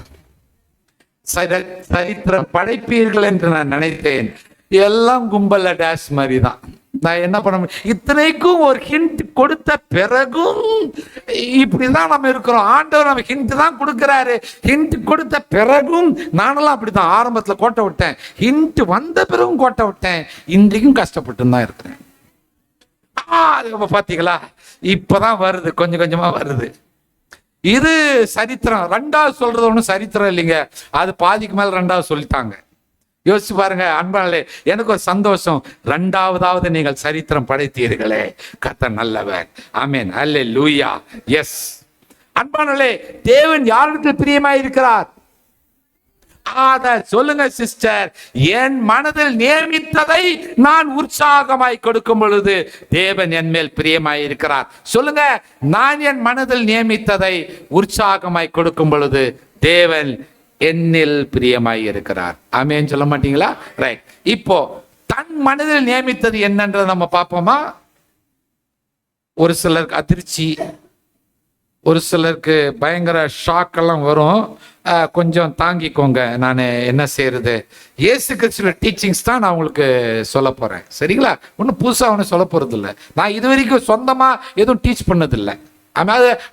சரித்திரம் படைப்பீர்கள் என்று நான் நினைத்தேன். எல்லாம் கும்பல டேஷ் மாதிரி தான். நான் என்ன பண்ண முடியும்? இத்தனைக்கும் ஒரு ஹிண்ட் கொடுத்த பிறகும் இப்படிதான் நம்ம இருக்கிறோம். ஆண்டவர் நம்ம ஹிண்ட் தான் கொடுக்கிறாரு. ஹிண்ட் கொடுத்த பிறகும் நானெல்லாம் அப்படித்தான். ஆரம்பத்துல கோட்டை விட்டேன், ஹிண்ட் வந்த பிறகும் கோட்டை விட்டேன், இன்றைக்கும் கஷ்டப்பட்டு தான் இருக்கிறேன். பாத்தீங்களா? இப்பதான் வருது, கொஞ்சம் கொஞ்சமா வருது. இது சரித்திரம். 2வது சொல்றது ஒன்றும் சரித்திரம் இல்லைங்க, அது பாதிக்கு மேல 2வது சொல்லிட்டாங்க. யோசிச்சு பாருங்க அன்பாளே, எனக்கு ஒரு சந்தோஷம். 2வதாவது நீங்கள் சரித்திரம் படைத்தீர்களே, கர்த்தர் நல்லவர். ஆமென், அல்லேலூயா. எஸ் அன்பாளே, தேவன் யாருக்கு பிரியமாய் இருக்கிறார்? சொல்லுங்க சிஸ்டர். என் மனதில் நியமித்ததை நான் உற்சாகமாய் கொடுக்கும் பொழுது தேவன் என் மேல் பிரியமாய் இருக்கிறார். சொல்லுங்க, நான் என் மனதில் நியமித்ததை உற்சாகமாய் கொடுக்கும் பொழுது தேவன் என்னில் பிரியமாய் இருக்கிறார். ஆமென் சொல்ல மாட்டீங்களா? ரைட். இப்போ தன் மனதில் நியமித்தது என்னன்றதை நம்ம பார்ப்போமா? ஒரு சிலருக்கு அதிர்ச்சி, ஒரு சிலருக்கு பயங்கர ஷாக் எல்லாம் வரும். கொஞ்சம் தாங்கிக்கோங்க. நான் என்ன செய்யறது, இயேசு கிறிஸ்துவோட டீச்சிங்ஸ் தான் நான் உங்களுக்கு சொல்ல போறேன். சரிங்களா? ஒன்றும் புதுசாக ஒன்றும் சொல்ல போறது இல்லை. நான் இது வரைக்கும் சொந்தமா எதுவும் டீச் பண்ணதில்லை.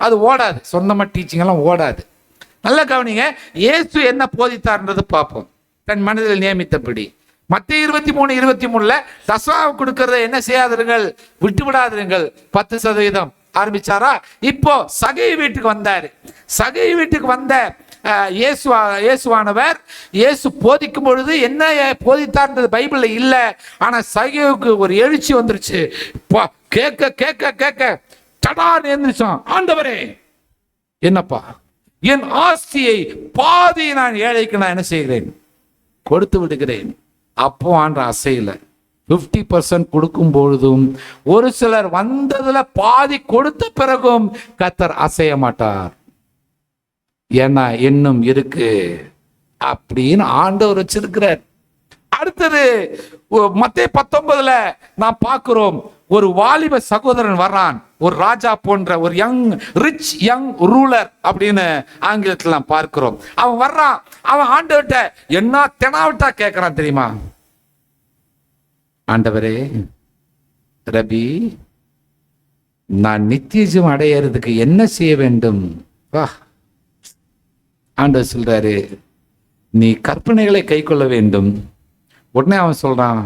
அது ஓடாது, சொந்தமா டீச்சிங் எல்லாம் ஓடாது. நல்லா கவனிங்க, இயேசு என்ன போதித்தார்ன்றது பார்ப்போம். தன் மனதில் நியமித்தபடி மத்தேயு 23:23 தசமாவை கொடுக்கறத என்ன செய்யாதிருங்கள், விட்டு விடாதிருங்கள். 10% ஆரம்பிச்சாரா? இப்போ சகை வீட்டுக்கு வந்தாரு. சகை வீட்டுக்கு வந்த இயேசுவானவர் இயேசு போதிக்கும் பொழுது என்ன போதித்தார்ன்றது பைபிள்ல இல்ல. ஆனா சகைவுக்கு ஒரு எழுச்சி வந்துருச்சு. கேட்க கேட்க கேட்க சடார் எழுந்திருச்சான். ஆண்டவரே, என்னப்பா, என் ஆஸ்தியை பாதி நான் ஏழைக்கு நான் என்ன செய்கிறேன், கொடுத்து விடுகிறேன். அப்போ ஆண்ட அசையில 50% கொடுக்கும் பொழுதும், ஒரு சிலர் வந்ததுல பாதி கொடுத்த பிறகும் கர்த்தர் அசைய மாட்டார். ஏன்னா இன்னும் இருக்கு அப்படின்னு ஆண்டவர் வச்சிருக்கிறார். அடுத்தது மத்தேயு 19 நாம் பார்க்கிறோம், ஒரு வாலிப சகோதரன் வர்றான், ஒரு ராஜா போன்ற ஒரு ரிச் யங் ரூலர் அப்படின்னு ஆங்கிலத்தில் நாம் பார்க்கிறோம். அவன் வர்றான், அவன் ஆண்டவர்கிட்ட என்ன தெனாவிட்டா கேட்கிறான் தெரியுமா? ஆண்டவரே, ரபி, நான் நித்திய ஜீவன் அடையிறதுக்கு என்ன செய்ய வேண்டும்? ஆண்டவர் சொல்றாரு, நீ கற்பனைகளை கை கொள்ள வேண்டும். உடனே அவன் சொல்றான்,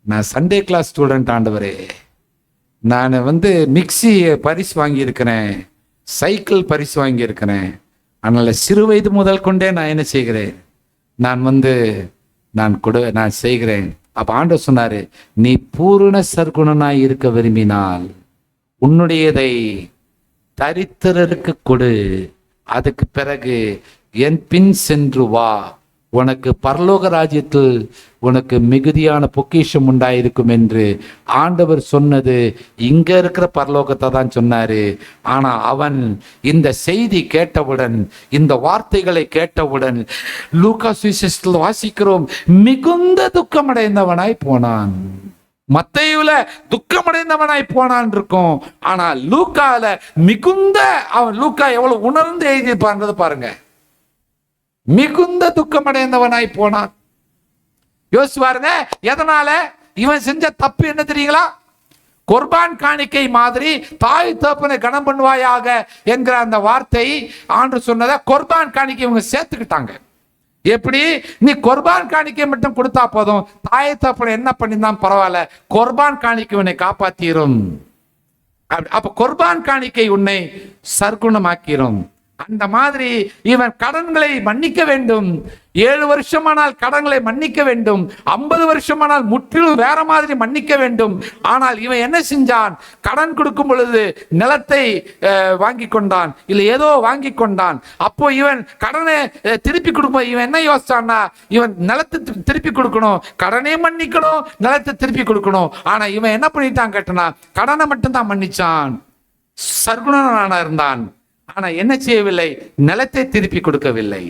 நான் சண்டே கிளாஸ் ஸ்டூடெண்ட் ஆண்டவரே, நான் மிக்சி பரிசு வாங்கியிருக்கிறேன், சைக்கிள் பரிசு வாங்கியிருக்கிறேன், அதனால சிறு வயது முதல் கொண்டே நான் என்ன செய்கிறேன், நான் செய்கிறேன். அப்ப ஆண்டவர் சொன்னாரு, நீ பூரண சற்குணனாய் இருக்க விரும்பினால் உன்னுடையதை தரித்திரருக்கு கொடு, அதுக்கு பிறகு என் பின் சென்று வா, உனக்கு பரலோக ராஜ்யத்தில் உனக்கு மிகுதியான பொக்கிஷம் உண்டாயிருக்கும் என்று ஆண்டவர் சொன்னது இங்க இருக்கிற பரலோகத்தை தான் சொன்னாரு. ஆனா அவன் இந்த செய்தி கேட்டவுடன், இந்த வார்த்தைகளை கேட்டவுடன், லூக்கா சுவிசேஷத்தில் வாசிக்கிறோம், மிகுந்த துக்கமடைந்தவனாய் போனான். மத்தேயுல துக்கமடைந்தவனாய் போனான் இருக்கும், ஆனா லூக்கால மிகுந்த, அவன் லூக்கா எவ்வளவு உணர்ந்து எழுதியிருப்பாங்கிறது பாருங்க. மிகுந்த துக்கமடைந்தவனாய் போனான். யோசிச்சு பாருங்க, எதனால? இவன் செஞ்ச தப்பு என்ன தெரியுங்களா? குர்பான் காணிக்கை மாதிரி தாய் தகப்பனை கனம் பண்ணுவாயாக என்கிற அந்த வார்த்தை ஆண்டவர் சொன்னதை குர்பான் காணிக்கை இவங்க சேர்த்துக்கிட்டாங்க. எப்படி? நீ குர்பான் காணிக்கை மட்டும் கொடுத்தா போதும், தாய் தகப்பனை என்ன பண்ணிதான் பரவாயில்ல, குர்பான் காணிக்கை உன்னை காப்பாத்திரும். அப்ப குர்பான் காணிக்கை உன்னை சற்குணமாக்கிரும். அந்த மாதிரி இவன் கடன்களை மன்னிக்க வேண்டும். 7 வருஷமானால் கடன்களை மன்னிக்க வேண்டும், 50 வருஷமானால் முற்றிலும் வேற மாதிரி மன்னிக்க வேண்டும். ஆனால் இவன் என்ன செஞ்சான்? கடன் கொடுக்கும் பொழுது நிலத்தை வாங்கி கொண்டான், இல்லை ஏதோ வாங்கி கொண்டான். அப்போ இவன் கடனை திருப்பி கொடுப்போம், இவன் என்ன யோசிச்சான்னா, இவன் நிலத்தை திருப்பி கொடுக்கணும், கடனே மன்னிக்கணும், நிலத்தை திருப்பி கொடுக்கணும். ஆனா இவன் என்ன பண்ணிட்டான் கேட்டனா, கடனை மட்டும்தான் மன்னிச்சான், சற்குணனான இருந்தான். ஆனா என்ன செய்யவில்லை? நிலத்தை திருப்பி கொடுக்கவில்லை.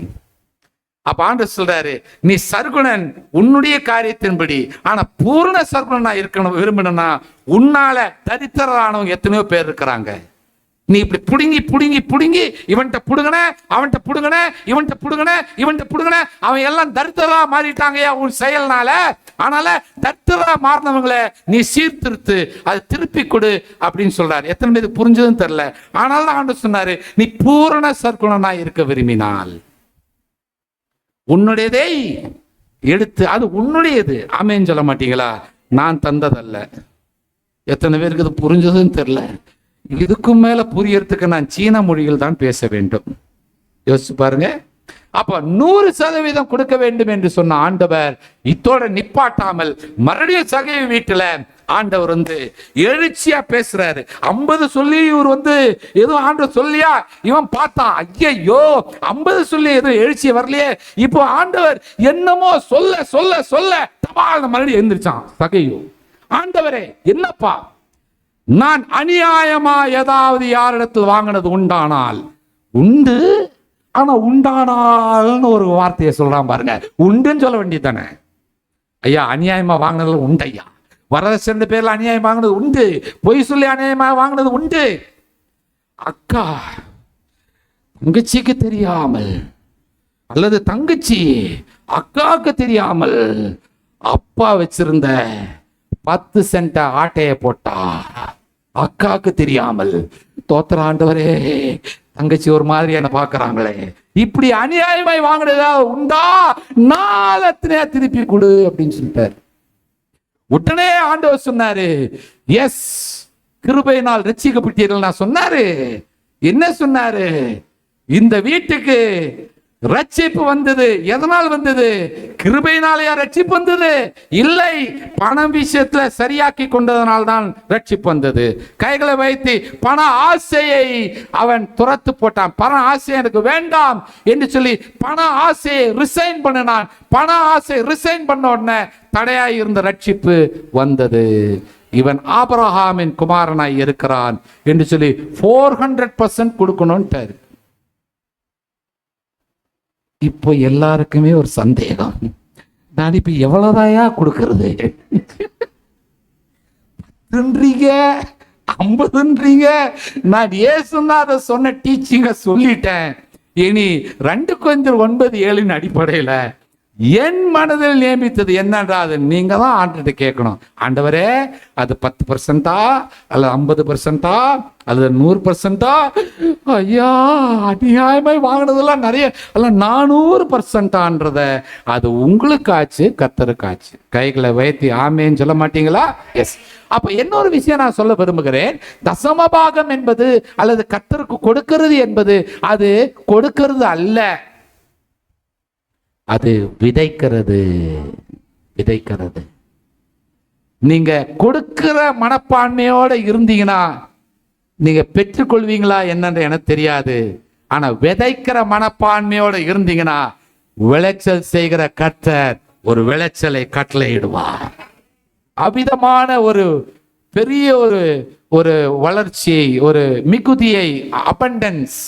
அப்ப ஆண்டவர் சொல்றாரு, நீ சற்குணன் உன்னுடைய காரியத்தின்படி, ஆனா பூர்ண சற்குணனா இருக்கணும் விரும்பணும்னா உன்னால தரித்திரரானவங்க எத்தனையோ பேர் இருக்கிறாங்க. நீ இப்படி புடுங்கி புடுங்கி புடுங்கி இவன்கிட்ட புடுங்கன, அவன்கிட்ட புடுங்கன, இவன்கிட்ட புடுங்கன, இவன்கிட்ட புடுங்கன, அவன் எல்லாம் தரித்திரா மாறிட்டாங்கயா உன் செயல்னால. ஆனால தரித்திரா மாறினவங்களை நீ சீர்திருத்து, அதை திருப்பி கொடு அப்படின்னு சொல்றாரு. எத்தனை பேருக்கு புரிஞ்சதுன்னு தெரியல. ஆனாலும் ஆண்டவர் சொன்னாரு, நீ பூரண சற்குணனாய் இருக்க விரும்பினால் உன்னுடையதை எடுத்து, அது உன்னுடையது. ஆமென் சொல்ல மாட்டீங்களா? நான் தந்ததல்ல. எத்தனை பேருக்கு இது புரிஞ்சதுன்னு தெரியல. இதுக்கும் மேல புரியறதுக்கு நான் சீன மொழியில் தான் பேச வேண்டும். யோசிச்சு பாருங்க. அப்ப 100% கொடுக்க வேண்டும் என்று சொன்ன ஆண்டவர் இத்தோட நிப்பாட்டாமல் மறுபடியும் சகேயு வீட்டுல ஆண்டவர் எழுச்சியா பேசுறாரு. 50 சொல்லி இவர் ஏதோ ஆண்டவர் சொல்லியா இவன் பார்த்தான், ஐயோ 50 சொல்லி ஏதோ எழுச்சி வரலையே. இப்போ ஆண்டவர் என்னமோ சொல்ல சொல்ல சொல்ல தபால் மறுபடியும் எழுந்திருச்சான் சகேயு. ஆண்டவரே என்னப்பா, நான் அநியாயமா ஏதாவது யாரிடத்தில் வாங்கினது உண்டானால் உண்டு, ஆனா உண்டானால்னு ஒரு வார்த்தையை சொல்றான் பாருங்க. உண்டுன்னு சொல்ல வேண்டியது தானே ஐயா. அநியாயமா வாங்கினது உண்டு ஐயா, வரதட்சணை பேர்ல அநியாயம் வாங்கினது உண்டு, பொய் சொல்லி அநியாயமா வாங்கினது உண்டு. அக்கா தங்கச்சிக்கு தெரியாமல், அல்லது தங்கச்சி அக்காவுக்கு தெரியாமல் அப்பா வச்சிருந்த 10 சென்ட் ஆட்டைய போட்டா அக்காவுக்கு தெரியாமல், தோத்திர ஆண்டவரே தங்கச்சி ஒரு மாதிரி என்ன பாக்குறாங்களே, இப்படி அநியாயமாய் வாங்கினதா உண்டா, நாளத்தினே திருப்பி கொடு அப்படின்னு சொல்லிட்டாரு. உடனே ஆண்டவர் சொன்னாரு, எஸ் கிருபையினால் ரட்சிக்கப்பட்டீர்கள். நான் சொன்னாரு, என்ன சொன்னாரு? இந்த வீட்டுக்கு ரட்சிப்பு வந்தது. எதனால் வந்தது? கிருபையினாலேயா ரட்சிப்பு வந்தது? இல்லை, பணம் விஷயத்துல சரியாக்கி கொண்டதனால் தான் ரட்சிப்பு வந்தது. கைகளை வைத்து பண ஆசையை அவன் துரத்து போட்டான். பண ஆசை எனக்கு வேண்டாம் என்று சொல்லி பண ஆசையை ரிசைன் பண்ணினான். பண ஆசை ரிசைன் பண்ண உடனே தடையாய் இருந்த ரட்சிப்பு வந்தது. இவன் ஆபிரகாமின் குமாரனாய் இருக்கிறான் என்று சொல்லி 400% கொடுக்கணும்ட்டாரு. இப்போ எல்லாருக்குமே ஒரு சந்தேகம், நான் இப்ப எவ்வளவுதாயா கொடுக்கறது? 50 நான் ஏசுநாத சொன்ன டீச்சிங்க சொல்லிட்டேன். இனி 2 Corinthians 9:7 அடிப்படையில் என் மனதில் நியமித்தது என்னன்றாது நீங்க தான் ஆண்டுகிட்ட கேட்கணும். ஆண்டவரே, அது 10% அல்லது 50% அல்லது 100%? ஐயா, அநியாயமாய் வாங்கினதெல்லாம் நிறைய அல்ல, 400%. அது உங்களுக்கு ஆச்சு, கர்த்தருக்கு ஆச்சு. கைகளை வைத்து ஆமேன்னு சொல்ல மாட்டீங்களா? எஸ். அப்ப இன்னொரு விஷயம் நான் சொல்ல விரும்புகிறேன். தசமபாகம் என்பது அல்லது கர்த்தருக்கு கொடுக்கிறது என்பது அது கொடுக்கிறது அல்ல, அது விதைக்கிறது. நீங்க கொடுக்கிற மனப்பான்மையோட இருந்தீங்கன்னா நீங்க பெற்றுக்கொள்வீங்களா என்னன்னு எனக்கு தெரியாது. ஆனா விதைக்கிற மனப்பான்மையோட இருந்தீங்கன்னா விளைச்சல் செய்கிற கர்த்தர் ஒரு விளைச்சலை கட்டளையிடுவார். அவிதமான ஒரு பெரிய ஒரு வளர்ச்சியை, ஒரு மிகுதியை, அபண்டன்ஸ்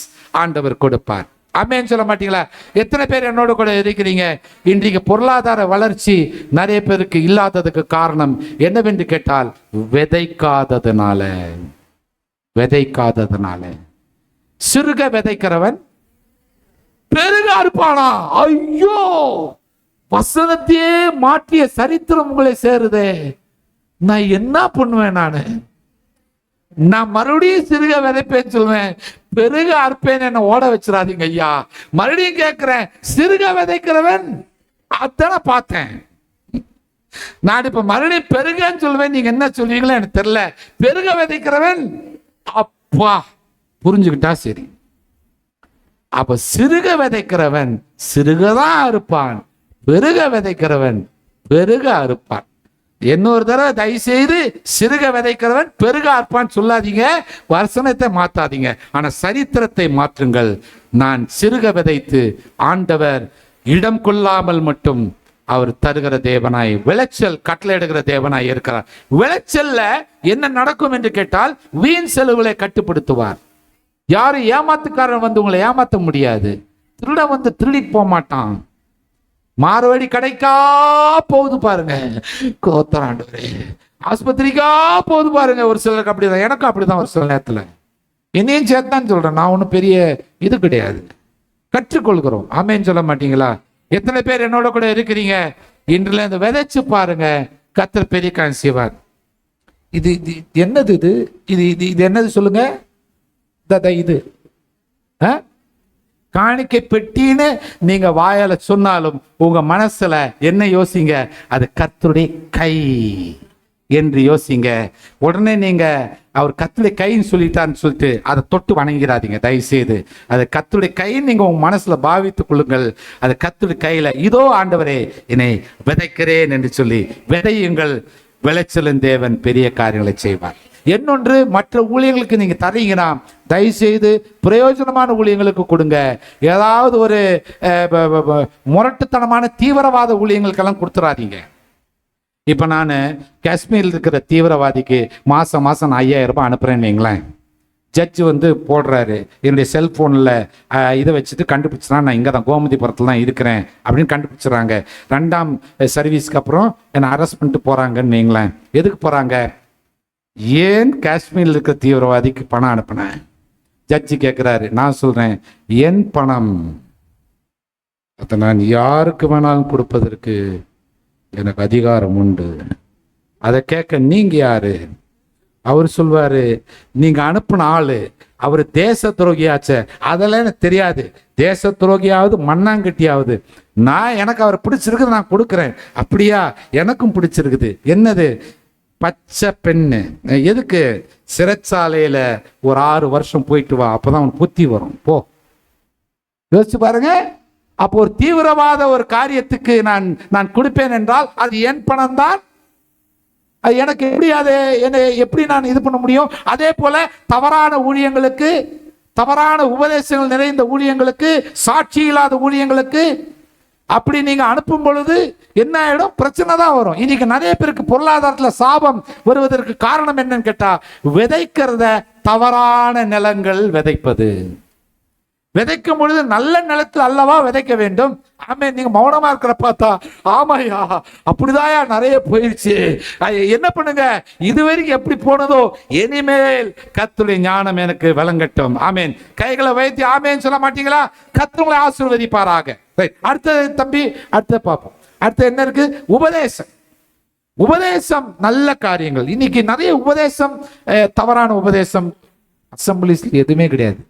ஆண்டவர் கொடுப்பார். ஆமென் சொல்ல மாட்டீங்களா? எத்தனை பேர் என்னோட கூட இருக்கிறீங்க? இன்றைக்கு பொருளாதார வளர்ச்சி நிறைய பேருக்கு இல்லாததுக்கு காரணம் என்னவென்று கேட்டால் விதைக்காததுனால. சிறுக விதைக்கிறவன் பெருக அறுப்பானா? ஐயோ, வசனத்தையே மாற்றிய சரித்திரம் உங்களை சேருதே. நான் என்ன பண்ணுவேன்? நான் மறுபடியும் சிறுக விதைப்பேன்னு சொல்லுவேன், பெருக அறுப்பேன். என்ன ஓட வச்சிடாதீங்க ஐயா. மறுபடியும் கேட்கிறேன், சிறுக விதைக்கிறவன் அதான பார்த்தேன். நான் இப்ப மறுபடியும் பெருகன்னு சொல்லுவேன், நீங்க என்ன சொல்வீங்களோ எனக்கு தெரியல. பெருக விதைக்கிறவன், அப்பா புரிஞ்சுக்கிட்டா சரி. அப்ப சிறுக விதைக்கிறவன் சிறுகதான் அறுப்பான், பெருக விதைக்கிறவன் பெருக அறுப்பான். இன்னொரு தடவை தயவு செய்து சிறுக விதைக்கிறவன் பெருக அறுப்பான் சொல்லாதீங்க, வசனத்தை மாத்தாதீங்க, ஆனா சரித்திரத்தை மாற்றுங்கள். நான் சிறுக விதைத்து ஆண்டவர் இடம் கொள்ளாமல் மட்டும் அவர் தருகிற தேவனாய், விளைச்சல் கட்டளையிடுகிற தேவனாய் இருக்கிறார். விளைச்சல்ல என்ன நடக்கும் என்று கேட்டால் வீண் செலவுகளை கட்டுப்படுத்துவார். யாரும் ஏமாத்துக்காரன் வந்து உங்களை ஏமாத்த முடியாது. திருடன் வந்து திருடிட்டு போக மாட்டான். மாறுவடி கடைக்கா போகுது பாருங்க, கோத்தராண்டவரே, ஆஸ்பத்திரிக்கா போகுது பாருங்க. ஒரு சிலருக்கு அப்படிதான், எனக்கும் அப்படிதான். ஒரு சில நேரத்துல என்னையும் சேர்த்தான்னு சொல்றேன். நான் ஒன்றும் பெரிய இது கிடையாது, கற்றுக்கொள்கிறோம். ஆமேன்னு சொல்ல மாட்டீங்களா? எத்தனை பேர் என்னோட கூட இருக்கிறீங்க? இன்றுல இந்த விதைச்சு பாருங்க, கர்த்தர் பெரிய காரியம் செய்வார். இது என்னது? இது என்னது சொல்லுங்க? இது காணிக்கை பெட்டின்னு நீங்க வாயால சொன்னாலும் உங்க மனசுல என்ன யோசிங்க? அது கர்த்தருடைய கை என்று யோசிங்க. உடனே நீங்க அவர் கர்த்தருடைய கைன்னு சொல்லிட்டான்னு சொல்லிட்டு அதை தொட்டு வணங்கிறாதீங்க தயவு செய்து. அது கர்த்தருடைய கைன்னு நீங்க உங்க மனசுல பாவித்துக் கொள்ளுங்கள். அது கர்த்தருடைய கையில, இதோ ஆண்டவரே என்னை விதைக்கிறேன் என்று சொல்லி விதையுங்கள். விளைச்சலின் தேவன் பெரிய காரியங்களை செய்வார். இன்னொன்று, மற்ற ஊழியர்களுக்கு நீங்க தரீங்கன்னா தயவு செய்து பிரயோஜனமான ஊழியங்களுக்கு கொடுங்க. ஏதாவது ஒரு முரட்டுத்தனமான தீவிரவாத ஊழியங்களுக்கெல்லாம் கொடுத்துடாதீங்க. இப்ப நான் காஷ்மீரில் இருக்கிற தீவிரவாதிக்கு மாசம் நான் 5000 ரூபாய் அனுப்புறேன்னு வைங்களேன். ஜட்ஜு வந்து போடுறாரு, என்னுடைய செல்போன்ல இதை வச்சுட்டு கண்டுபிடிச்சா நான் இங்கே தான் கோமதிபுரத்தில் தான் இருக்கிறேன் அப்படின்னு கண்டுபிடிச்சிடறாங்க. 2ஆம் சர்வீஸ்க்கு அப்புறம் என்னை அரெஸ்ட் பண்ணிட்டு போறாங்கன்னு வைங்களேன். எதுக்கு போறாங்க? ஏன் காஷ்மீரில் இருக்கிற தீவிரவாதிக்கு பணம் அனுப்பினேன்? ஜட்ஜி கேட்கிறாரு. நான் சொல்றேன், என் பணம் அதை நான் யாருக்கு வேணாலும் கொடுப்பதற்கு எனக்கு அதிகாரம் உண்டு. அதை கேட்க நீங்க யாரு? அவர் சொல்வாரு, நீங்க அனுப்பின ஆளு அவர் தேச துரோகியாச்ச. அதெல்லாம் எனக்கு தெரியாது. தேச துரோகியாவது மண்ணாங்கட்டியாவது எனக்கு அவர் பிடிச்சிருக்குது, நான் கொடுக்குறேன். அப்படியா? எனக்கும் பிடிச்சிருக்குது. என்னது? பச்சை பெண்ணு. எதுக்கு? சிறைச்சாலையில ஒரு 6 வருஷம் போயிட்டு வா, அப்பதான் அவன் புத்தி வரும். போ, யோசிச்சு பாருங்க. அப்போ ஒரு தீவிரவாத ஒரு காரியத்துக்கு நான் கொடுப்பேன் என்றால் அது என் பணம் தான். அது எனக்கு எப்படி நான் இது பண்ண முடியும்? அதே போல தவறான ஊழியங்களுக்கு, தவறான உபதேசங்கள் நிறைந்த ஊழியங்களுக்கு, சாட்சி இல்லாத ஊழியங்களுக்கு அப்படி நீங்க அனுப்பும் பொழுது என்ன ஆயிடும்? பிரச்சனை தான் வரும். இன்னைக்கு நிறைய பேருக்கு பொருளாதாரத்துல சாபம் வருவதற்கு காரணம் என்னன்னு கேட்டா, விதைக்கிறத தவறான நிலங்கள் விதைப்பது. விதைக்கும் பொழுது நல்ல நிலத்தில் அல்லவா விதைக்க வேண்டும். ஆமே. நீங்க மௌனமா இருக்கிற பார்த்தா ஆமாயா அப்படிதாயா நிறைய போயிடுச்சு. என்ன பண்ணுங்க, இதுவரைக்கும் எப்படி போனதோ இனிமேல் கர்த்தருடைய ஞானம் எனக்கு விளங்கட்டும். ஆமேன். கைகளை வைத்து ஆமேன் சொல்ல மாட்டீங்களா? கர்த்தர் உங்களை ஆசீர்வதிப்பாராக. அடுத்தது தம்பி, அடுத்த பார்ப்போம். அடுத்து என்ன இருக்கு? உபதேசம். உபதேசம் நல்ல காரியங்கள். இன்னைக்கு நிறைய உபதேசம், தவறான உபதேசம் அசம்பிளிஸ்ல எதுவுமே கிடையாது.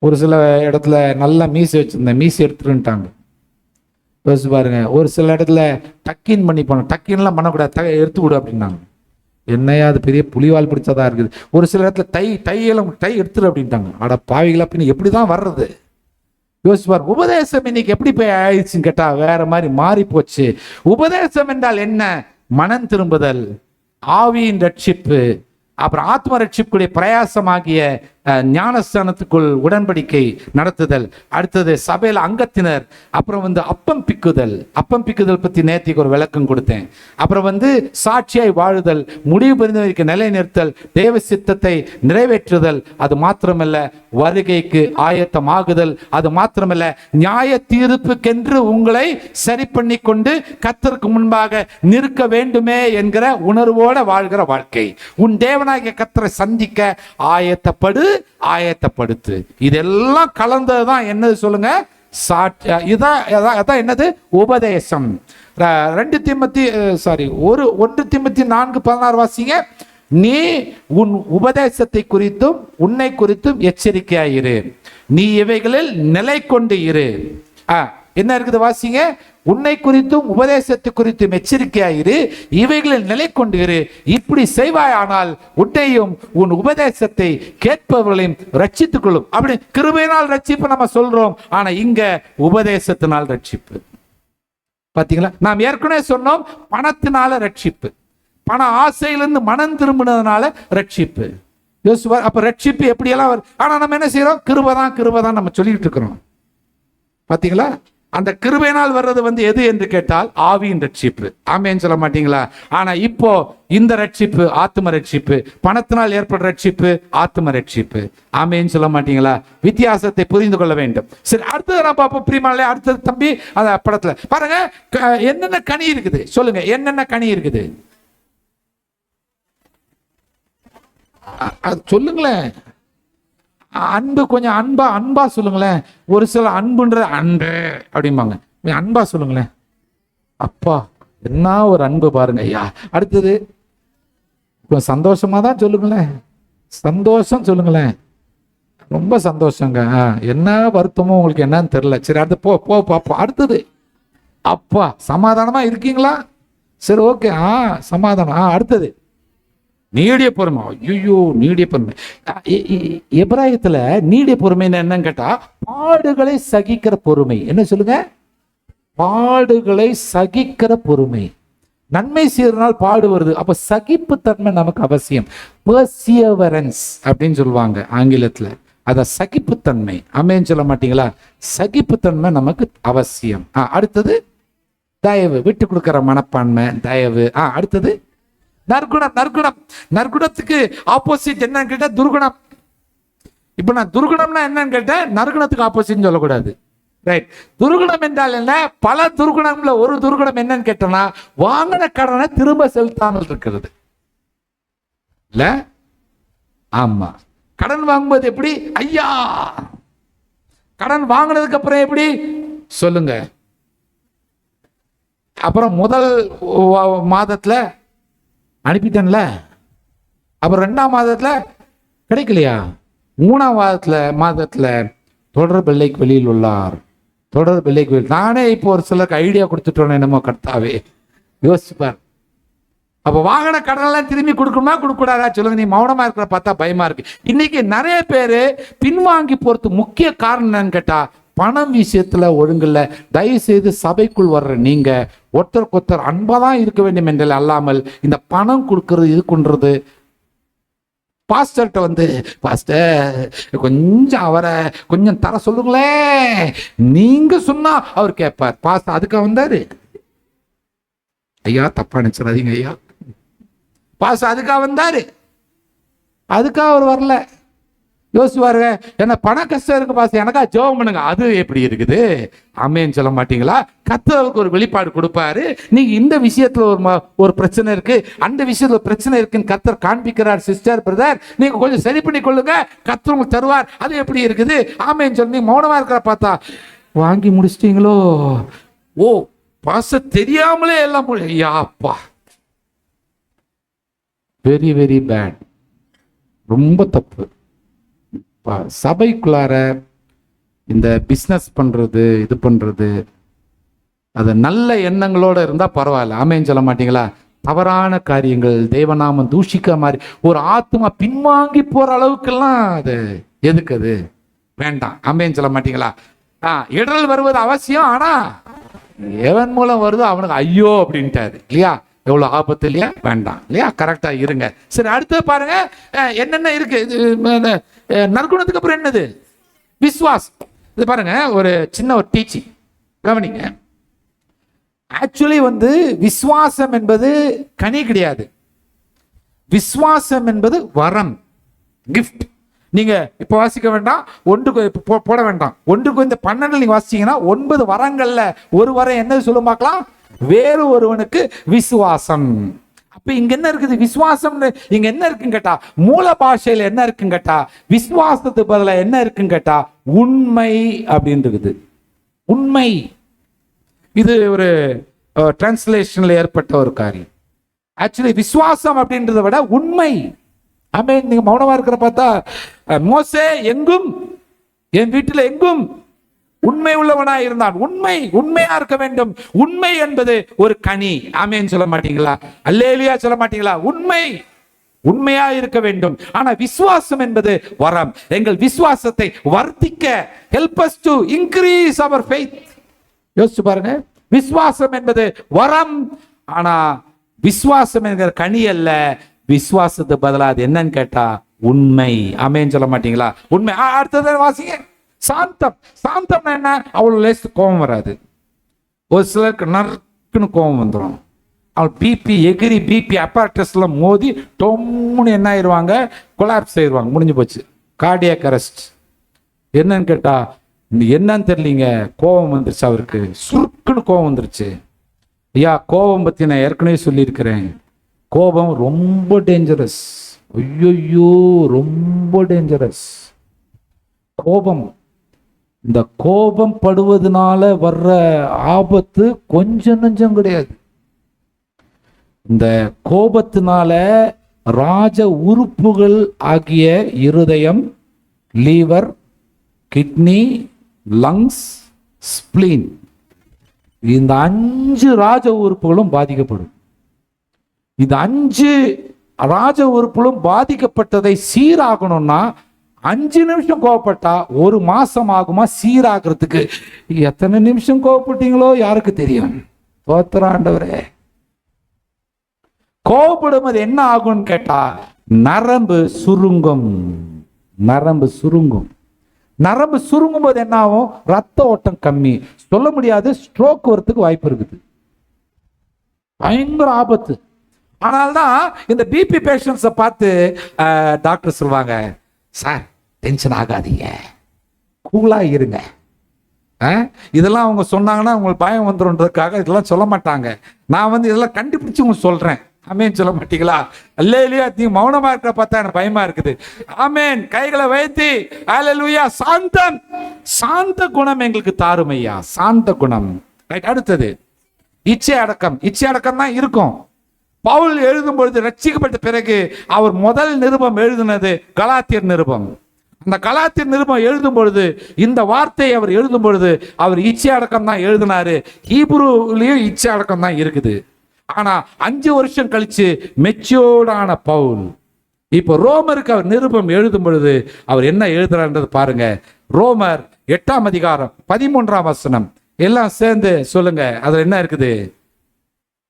ஒரு சில இடத்துல நல்லா மீசி வச்சிருந்தேன், மீசி எடுத்துருன்ட்டாங்க. யோசிச்சு பாருங்க. ஒரு சில இடத்துல டக்கின் பண்ணி போனோம், டக்கின்லாம் பண்ணக்கூடாது, எடுத்து விடு அப்படின்னாங்க. என்னையா அது பெரிய புலிவால் பிடிச்சதா இருக்குது. ஒரு சில இடத்துல டையெல்லாம் எடுத்துரு அப்படின்ட்டாங்க. அட பாவிகளா, அப்படின்னு எப்படிதான் வர்றது? யோசிச்சு பாருங்க. உபதேசம் இன்னைக்கு எப்படி போய் ஆயிடுச்சுன்னு கேட்டா வேற மாதிரி மாறி போச்சு. உபதேசம் என்றால் என்ன? மனம் திரும்புதல், ஆவியின் ரட்சிப்பு, அப்புறம் ஆத்ம ரட்சிப்புடைய பிரயாசமாகிய ஞானஸ்தானத்துக்குள் உடன்படிக்கை நடத்துதல். அடுத்தது சபையில் அங்கத்தினர். அப்புறம் அப்பம் பிக்குதல் பத்தி நேத்திக்கு ஒரு விளக்கம் கொடுத்தேன். அப்புறம் சாட்சியாய் வாழுதல், முடிவு புரிந்தவருக்கு நிலைநிறுத்தல், தேவ சித்தத்தை நிறைவேற்றுதல். அது மாத்திரமல்ல, வருகைக்கு ஆயத்தமாகுதல். அது மாத்திரமல்ல, நியாய தீர்ப்புக்கென்று உங்களை சரி பண்ணி கொண்டு கர்த்தருக்கு முன்பாக நிற்க வேண்டுமே என்கிற உணர்வோட வாழ்கிற வாழ்க்கை. உன் தேவனாகிய கர்த்தரை சந்திக்க ஆயத்தப்படுத்து. இதெல்லாம் கலந்ததுதான் என்னது சொல்லுங்க? இதான் என்னது? உபதேசம். 1 தீமோத்தேயு 4:16 வாசிங்க. நீ உன் உபதேசத்தை குறித்தும் உன்னை குறித்தும் எச்சரிக்கையாயிரு, நீ இவைகளில் நிலை கொண்டு இரு. என்ன இருக்குது வாசிங்க? உன்னை குறித்தும் உபதேசத்தை குறித்தும் எச்சரிக்கையாயிரு, இவைகளில் நிலை கொண்டு இரு. இப்படி செய்வாயானால் உன்னையும் உன் உபதேசத்தை கேட்பவர்களையும் ரட்சித்துக் கொள்ளும். அப்படி கிருபையினால் ரட்சிப்பு நம்ம சொல்றோம், ஆனா இங்க உபதேசத்தினால் ரட்சிப்பு. பாத்தீங்களா? நாம் ஏற்கனவே சொன்னோம், பணத்தினால ரட்சிப்பு, பண ஆசையிலிருந்து மனம் திரும்பினதுனால ரட்சிப்பு. யோசிப்பார். அப்ப ரட்சிப்பு எப்படியெல்லாம் வரும்? ஆனா நம்ம என்ன செய்யறோம்? கிருபைதான் நம்ம சொல்லிட்டு இருக்கிறோம். பாத்தீங்களா? அந்த கிருபையினால் வர்றது எது என்று கேட்டால் ஆவியின் ரட்சிப்பு. ஆமேன்னு சொல்ல மாட்டீங்களா? ஆனா இப்போ இந்த ரட்சிப்பு ஆத்ம ரட்சிப்பு, பணத்தினால் ஏற்படுற ரட்சிப்பு ஆத்ம ரட்சிப்பு. ஆமேன்னு சொல்ல மாட்டீங்களா? வித்தியாசத்தை புரிந்து கொள்ள வேண்டும். சரி, அடுத்தது நான் பார்ப்போம். பிரியமானவர்களே, அடுத்தது தம்பி அந்த படத்துல பாருங்க, என்னென்ன கனி இருக்குது சொல்லுங்க. என்னென்ன கனி இருக்குது அது சொல்லுங்களேன். அன்பு, கொஞ்சம் அன்பா சொல்லுங்களேன். ஒரு சில அன்புன்றது அன்பு அப்படிம்பாங்க, அன்பா சொல்லுங்களேன். அப்பா என்ன ஒரு அன்பு பாருங்க ஐயா. அடுத்தது சந்தோஷமா தான் சொல்லுங்களேன். சந்தோஷம் சொல்லுங்களேன். ரொம்ப சந்தோஷங்க. என்ன வருத்தமோ உங்களுக்கு என்னன்னு தெரியல. சரி, அடுத்து போ பாப்போம். அடுத்தது அப்பா சமாதானமா இருக்கீங்களா? சரி, ஓகே. சமாதானம். அடுத்தது நீடிய பொறுமை. ஐயோ, நீடிய பொறுமை. எபிராயத்துல நீடிய பொறுமை என்னன்னு கேட்டா பாடுகளை சகிக்கிற பொறுமை. என்ன சொல்லுங்க? பாடுகளை சகிக்கிற பொறுமை. நன்மை செய்யறதுனால பாடு வருது, அப்ப சகிப்புத்தன்மை நமக்கு அவசியம். பெர்சியவரன்ஸ் அப்படின்னு சொல்லுவாங்க ஆங்கிலத்துல. அத சகிப்புத்தன்மை. ஆமென் சொல்ல மாட்டீங்களா? சகிப்புத்தன்மை நமக்கு அவசியம். அடுத்தது தயவு, விட்டு கொடுக்கிற மனப்பான்மை, தயவு. அடுத்தது நற்குணம். நற்குணத்துக்கு ஆப்போசிட் என்னன்னு கேட்டா துர்குணம். இப்ப நான் துர்குணம்னா என்னன்னு கேட்டா நற்குணத்துக்கு ஆப்போசிட் சொல்லக்கூடாது. ரைட். துர்குணம் என்றால் என்ன? பல துர்குணம்ல ஒரு துர்குணம் என்னன்னு கேட்டோம்னா வாங்கின கடனை திரும்ப செலுத்தாமல் இருக்கிறது. இல்ல? ஆமா. கடன் வாங்கும்போது எப்படி? ஐயா, கடன் வாங்கினதுக்கு அப்புறம் எப்படி சொல்லுங்க? அப்புறம் முதல் மாதத்துல அனுப்பிட்டேன்ல, அப்புறம் 2ஆம் மாதத்துல கிடைக்கலையா, 3ஆம் மாதத்துல தொடர் பிள்ளைக்கு வெளியில் உள்ளார். தொடர் பிள்ளைக்கு வெளியில். நானே இப்போ ஒரு சிலருக்கு ஐடியா கொடுத்துட்டோம் என்னமோ. கர்த்தாவே யோசிப்பார். அப்ப வாங்கின கடனெல்லாம் திரும்பி கொடுக்கணுமா கொடுக்க கூடாதா சொல்லுங்க? நீ மௌனமா இருக்கிற பார்த்தா பயமா இருக்கு. இன்னைக்கு நிறைய பேரு பின்வாங்கி போறதுக்கு முக்கிய காரணம் என்னன்னு கேட்டா பணம் விஷயத்துல ஒழுங்குல. தயவு செய்து சபைக்குள் வர்ற நீங்க ஒருத்தருக்கு ஒருத்தர் அன்பாதான் இருக்க வேண்டும் என்று அல்லாமல் இந்த பணம் கொடுக்கறது இது கொன்றது. பாஸ்டர்கிட்ட பாஸ்டர் கொஞ்சம் அவரை கொஞ்சம் தர சொல்லுங்களேன், நீங்க சொன்னா அவர் கேட்பார். பாஸ்டர் அதுக்காக வந்தாரு. ஐயா தப்பா நினைச்சிடாதீங்க ஐயா, பாஸ்டர் அதுக்காக வந்தாரு, அதுக்காக அவர் வரல. யோசிச்சு பாருங்க, என்ன பண கஷ்டம் இருக்கு பாஸ், எனக்கா ஜெபம் பண்ணுங்க, அது எப்படி இருக்குது? ஆமென் சொல்ல மாட்டீங்களா? கர்த்தருக்கு ஒரு வெளிப்பாடு கொடுப்பாரு. நீங்க இந்த விஷயத்துல ஒரு பிரச்சனை இருக்கு, அந்த விஷயத்துல பிரச்சனை இருக்குன்னு கர்த்தர் காண்பிக்கிறார். சிஸ்டர், பிரதர், நீங்க கொஞ்சம் சரி பண்ணி கொள்ளுங்க, கர்த்தர் உங்களுக்கு தருவார். அது எப்படி இருக்குது? ஆமென் சொல்லி மௌனமா இருக்கிற பார்த்தா வாங்கி முடிச்சிட்டீங்களோ, ஓ பாச தெரியாமலே எல்லாம் ஐயாப்பா, வெரி வெரி பேட், ரொம்ப தப்பு. சபைக்குள்ளார இந்த பிஸ்னஸ் பண்றது, இது பண்றது, அது நல்ல எண்ணங்களோட இருந்தா பரவாயில்ல. ஆமென் சொல்ல மாட்டீங்களா? தவறான காரியங்கள், தேவநாமம் தூஷிக்க மாதிரி ஒரு ஆத்மா பின்வாங்கி போற அளவுக்கெல்லாம் அது எதுக்கு? அது வேண்டாம். ஆமென் சொல்ல மாட்டீங்களா? இடரல் வருவது அவசியம், ஆனா எவன் மூலம் வருதோ அவனுக்கு ஐயோ அப்படின்ட்டாரு இல்லையா? எவ்வளவு ஆபத்து இல்லையா? வேண்டாம் இல்லையா? கரெக்டா இருங்க. சரி, அடுத்து பாருங்க என்னென்ன இருக்கு. நற்குணத்துக்கு அப்புறம் என்னது? விசுவாசம். இது பாருங்க, ஒரு சின்ன ஒரு டீச்சிங் கவனிங்க. ஆக்சுவலி விசுவாசம் என்பது கனி கிடையாது. விசுவாசம் என்பது வரம், கிஃப்ட். நீங்க இப்ப வாசிக்க வேண்டாம், ஒன்றுக்கு போட வேண்டாம். ஒன்றுக்கு இந்த 12 நீங்க வாசிச்சீங்கன்னா 9 வரங்கள்ல ஒரு வரம் என்னது சொல்லும் பார்க்கலாம்? வேறு ஒருவனுக்கு விசுவாசம். அப்ப இங்க என்ன இருக்குது? விசுவாசம் இங்க என்ன இருக்குன்னு கேட்டா, மூல பாஷையில என்ன இருக்குன்னு கேட்டா, விசுவாசத்துக்கு பதிலா என்ன இருக்குன்னு கேட்டா உண்மை அப்படின்னு இருக்குது. உண்மை. இது ஒரு டிரான்ஸ்லேஷன்ல ஏற்பட்ட ஒரு காரியம். ஆக்சுவலி விசுவாசம் அப்படின்றத விட உண்மை. ஆமென். நீங்க மௌனமா இருக்கிற பார்த்தா, மோசே எங்கும் என் வீட்டில் எங்கும் உண்மை உள்ளவனாய் இருந்தான். உண்மையா இருக்க வேண்டும். உண்மை என்பது ஒரு கனி. ஆமென் சொல்ல மாட்டீங்களா? அல்லேலூயா சொல்ல மாட்டீங்களா? உண்மையா இருக்க வேண்டும். ஆனா விசுவாசம் என்பது வரம். எங்கள் விசுவாசத்தை வர்த்திக்க, help us to increase our faith. யோசிச்சு பாருங்க, விசுவாசம் என்பது வரம், ஆனா விசுவாசம் என்கிற கனி அல்ல. விசுவாசத்துக்கு பதிலா அது என்னன்னு கேட்டா உண்மை. ஆமென் சொல்ல மாட்டீங்களா? உண்மை. அடுத்தது வாசிங்க. சாந்தம். சாந்தம் என்ன? அவ்வளவு லேசு கோபம் வராது. ஒரு சிலருக்கு நறுக்குன்னு கோபம் வந்துடும். அவள் பிபி அப்பார்டஸ்ல மோதி டொம்முன்னு என்ன ஆயிடுவாங்க? கொலாப்ஸ் ஆயிடுவாங்க. முடிஞ்சு போச்சு, கார்டியாக் அரெஸ்ட். என்னன்னு கேட்டா என்னன்னு தெரியலீங்க, கோபம் வந்துருச்சு அவருக்கு, சுருக்குன்னு கோபம் வந்துருச்சு. ஐயா, கோபம் பத்தி நான் ஏற்கனவே சொல்லியிருக்கிறேன். கோபம் ரொம்ப டேஞ்சரஸ். ஐயோ, ரொம்ப டேஞ்சரஸ் கோபம். இந்த கோபம் படுவதனால வர்ற ஆபத்து கொஞ்சம் நஞ்சம் கிடையாது. இந்த கோபத்தினால ராஜ உறுப்புகள் ஆகிய இருதயம், லீவர், கிட்னி, லங்ஸ், ஸ்பிளீன், இந்த 5 ராஜ உறுப்புகளும் பாதிக்கப்படும். இந்த 5 ராஜ உறுப்புகளும் பாதிக்கப்பட்டதை சீராகணும்னா 5 நிமிஷம் கோவப்பட்டா 1 மாசம் ஆகுமா சீராகிறதுக்கு? எத்தனை நிமிஷம் கோவப்பட்டீங்களோ யாருக்கு தெரியும்? தோத்திராண்டவரே, கோவப்படும்போது என்ன ஆகும்னு கேட்டா நரம்பு சுருங்கும். நரம்பு சுருங்கும் போது என்ன ஆகும்? ரத்த ஓட்டம் கம்மி. சொல்ல முடியாது, ஸ்ட்ரோக் வரத்துக்கு வாய்ப்பு இருக்குது. பயங்கர ஆபத்து. ஆனால்தான் இந்த பிபி பேஷண்ட்ஸை பார்த்து டாக்டர் சொல்லுவாங்க, சார் டென்ஷன் ஆகாதீங்க, கூலா இருங்க. இதெல்லாம் அவங்க சொன்னாங்கன்னா உங்களுக்கு பயம் வந்துடும்ன்றதுக்காக இதெல்லாம் சொல்ல மாட்டாங்க. நான் இதெல்லாம் கண்டுபிடிச்சு உங்களுக்கு சொல்றேன். ஆமென் சொல்ல மாட்டீங்களா? அல்லேலூயா. நீ மௌனமா இருக்க பார்த்தா எனக்கு பயமா இருக்குது. ஆமென். கைகளை வைத்து அல்லேலூயா. சாந்தம். சாந்த குணம் எங்களுக்கு தாரும் ஐயா, சாந்த குணம். அடுத்தது இச்சை அடக்கம். இச்சை அடக்கம் தான் இருக்கும். பவுல் எழுதும் பொழுது, ரட்சிக்கப்பட்ட பிறகு அவர் முதல் நிருபம் எழுதினது கலாத்தியர் நிருபம். அந்த கலாத்தியர் நிருபம் எழுதும் பொழுது, இந்த வார்த்தையை அவர் எழுதும் பொழுது அவர் இச்சை அடக்கம் தான் எழுதினாரு. ஹீப்ரூலயும் இச்சை அடக்கம் தான் இருக்குது. ஆனா 5 வருஷம் கழிச்சு மெச்சூர்டான பவுல் இப்போ ரோமருக்கு அவர் நிருபம் எழுதும் பொழுது அவர் என்ன எழுதுறான்றது பாருங்க. ரோமர் 8ஆம் அதிகாரம் 13ஆம் வசனம். எல்லாம் சேர்ந்து சொல்லுங்க, அதுல என்ன இருக்குது?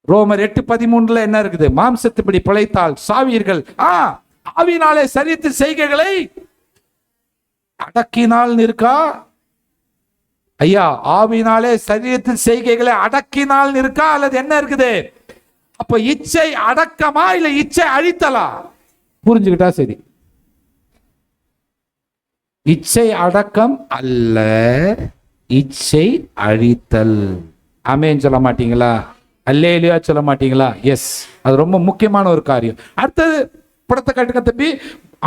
ரோமர் 8:13 என்ன இருக்குது? மாம்சத்துப்படி பிழைத்தால் சாவீர்கள், ஆவினாலே சரீரத்து செய்கைகளை அடக்கினால் இருக்கா? ஐயா, ஆவினாலே சரீரத்தின் செய்கைகளை அடக்கினால் இருக்கா அல்லது என்ன இருக்குது? அப்ப இச்சை அடக்கமா இல்ல இச்சை அழித்தலா? புரிஞ்சுக்கிட்டா சரி. இச்சை அடக்கம் அல்ல, இச்சை அழித்தல். ஆமென் சொல்ல மாட்டீங்களா? அல்லேலூயா சொல்ல மாட்டீங்களா? எஸ், அது ரொம்ப முக்கியமான ஒரு காரியம். அடுத்தது படத்தை கட்டுக்க தப்பி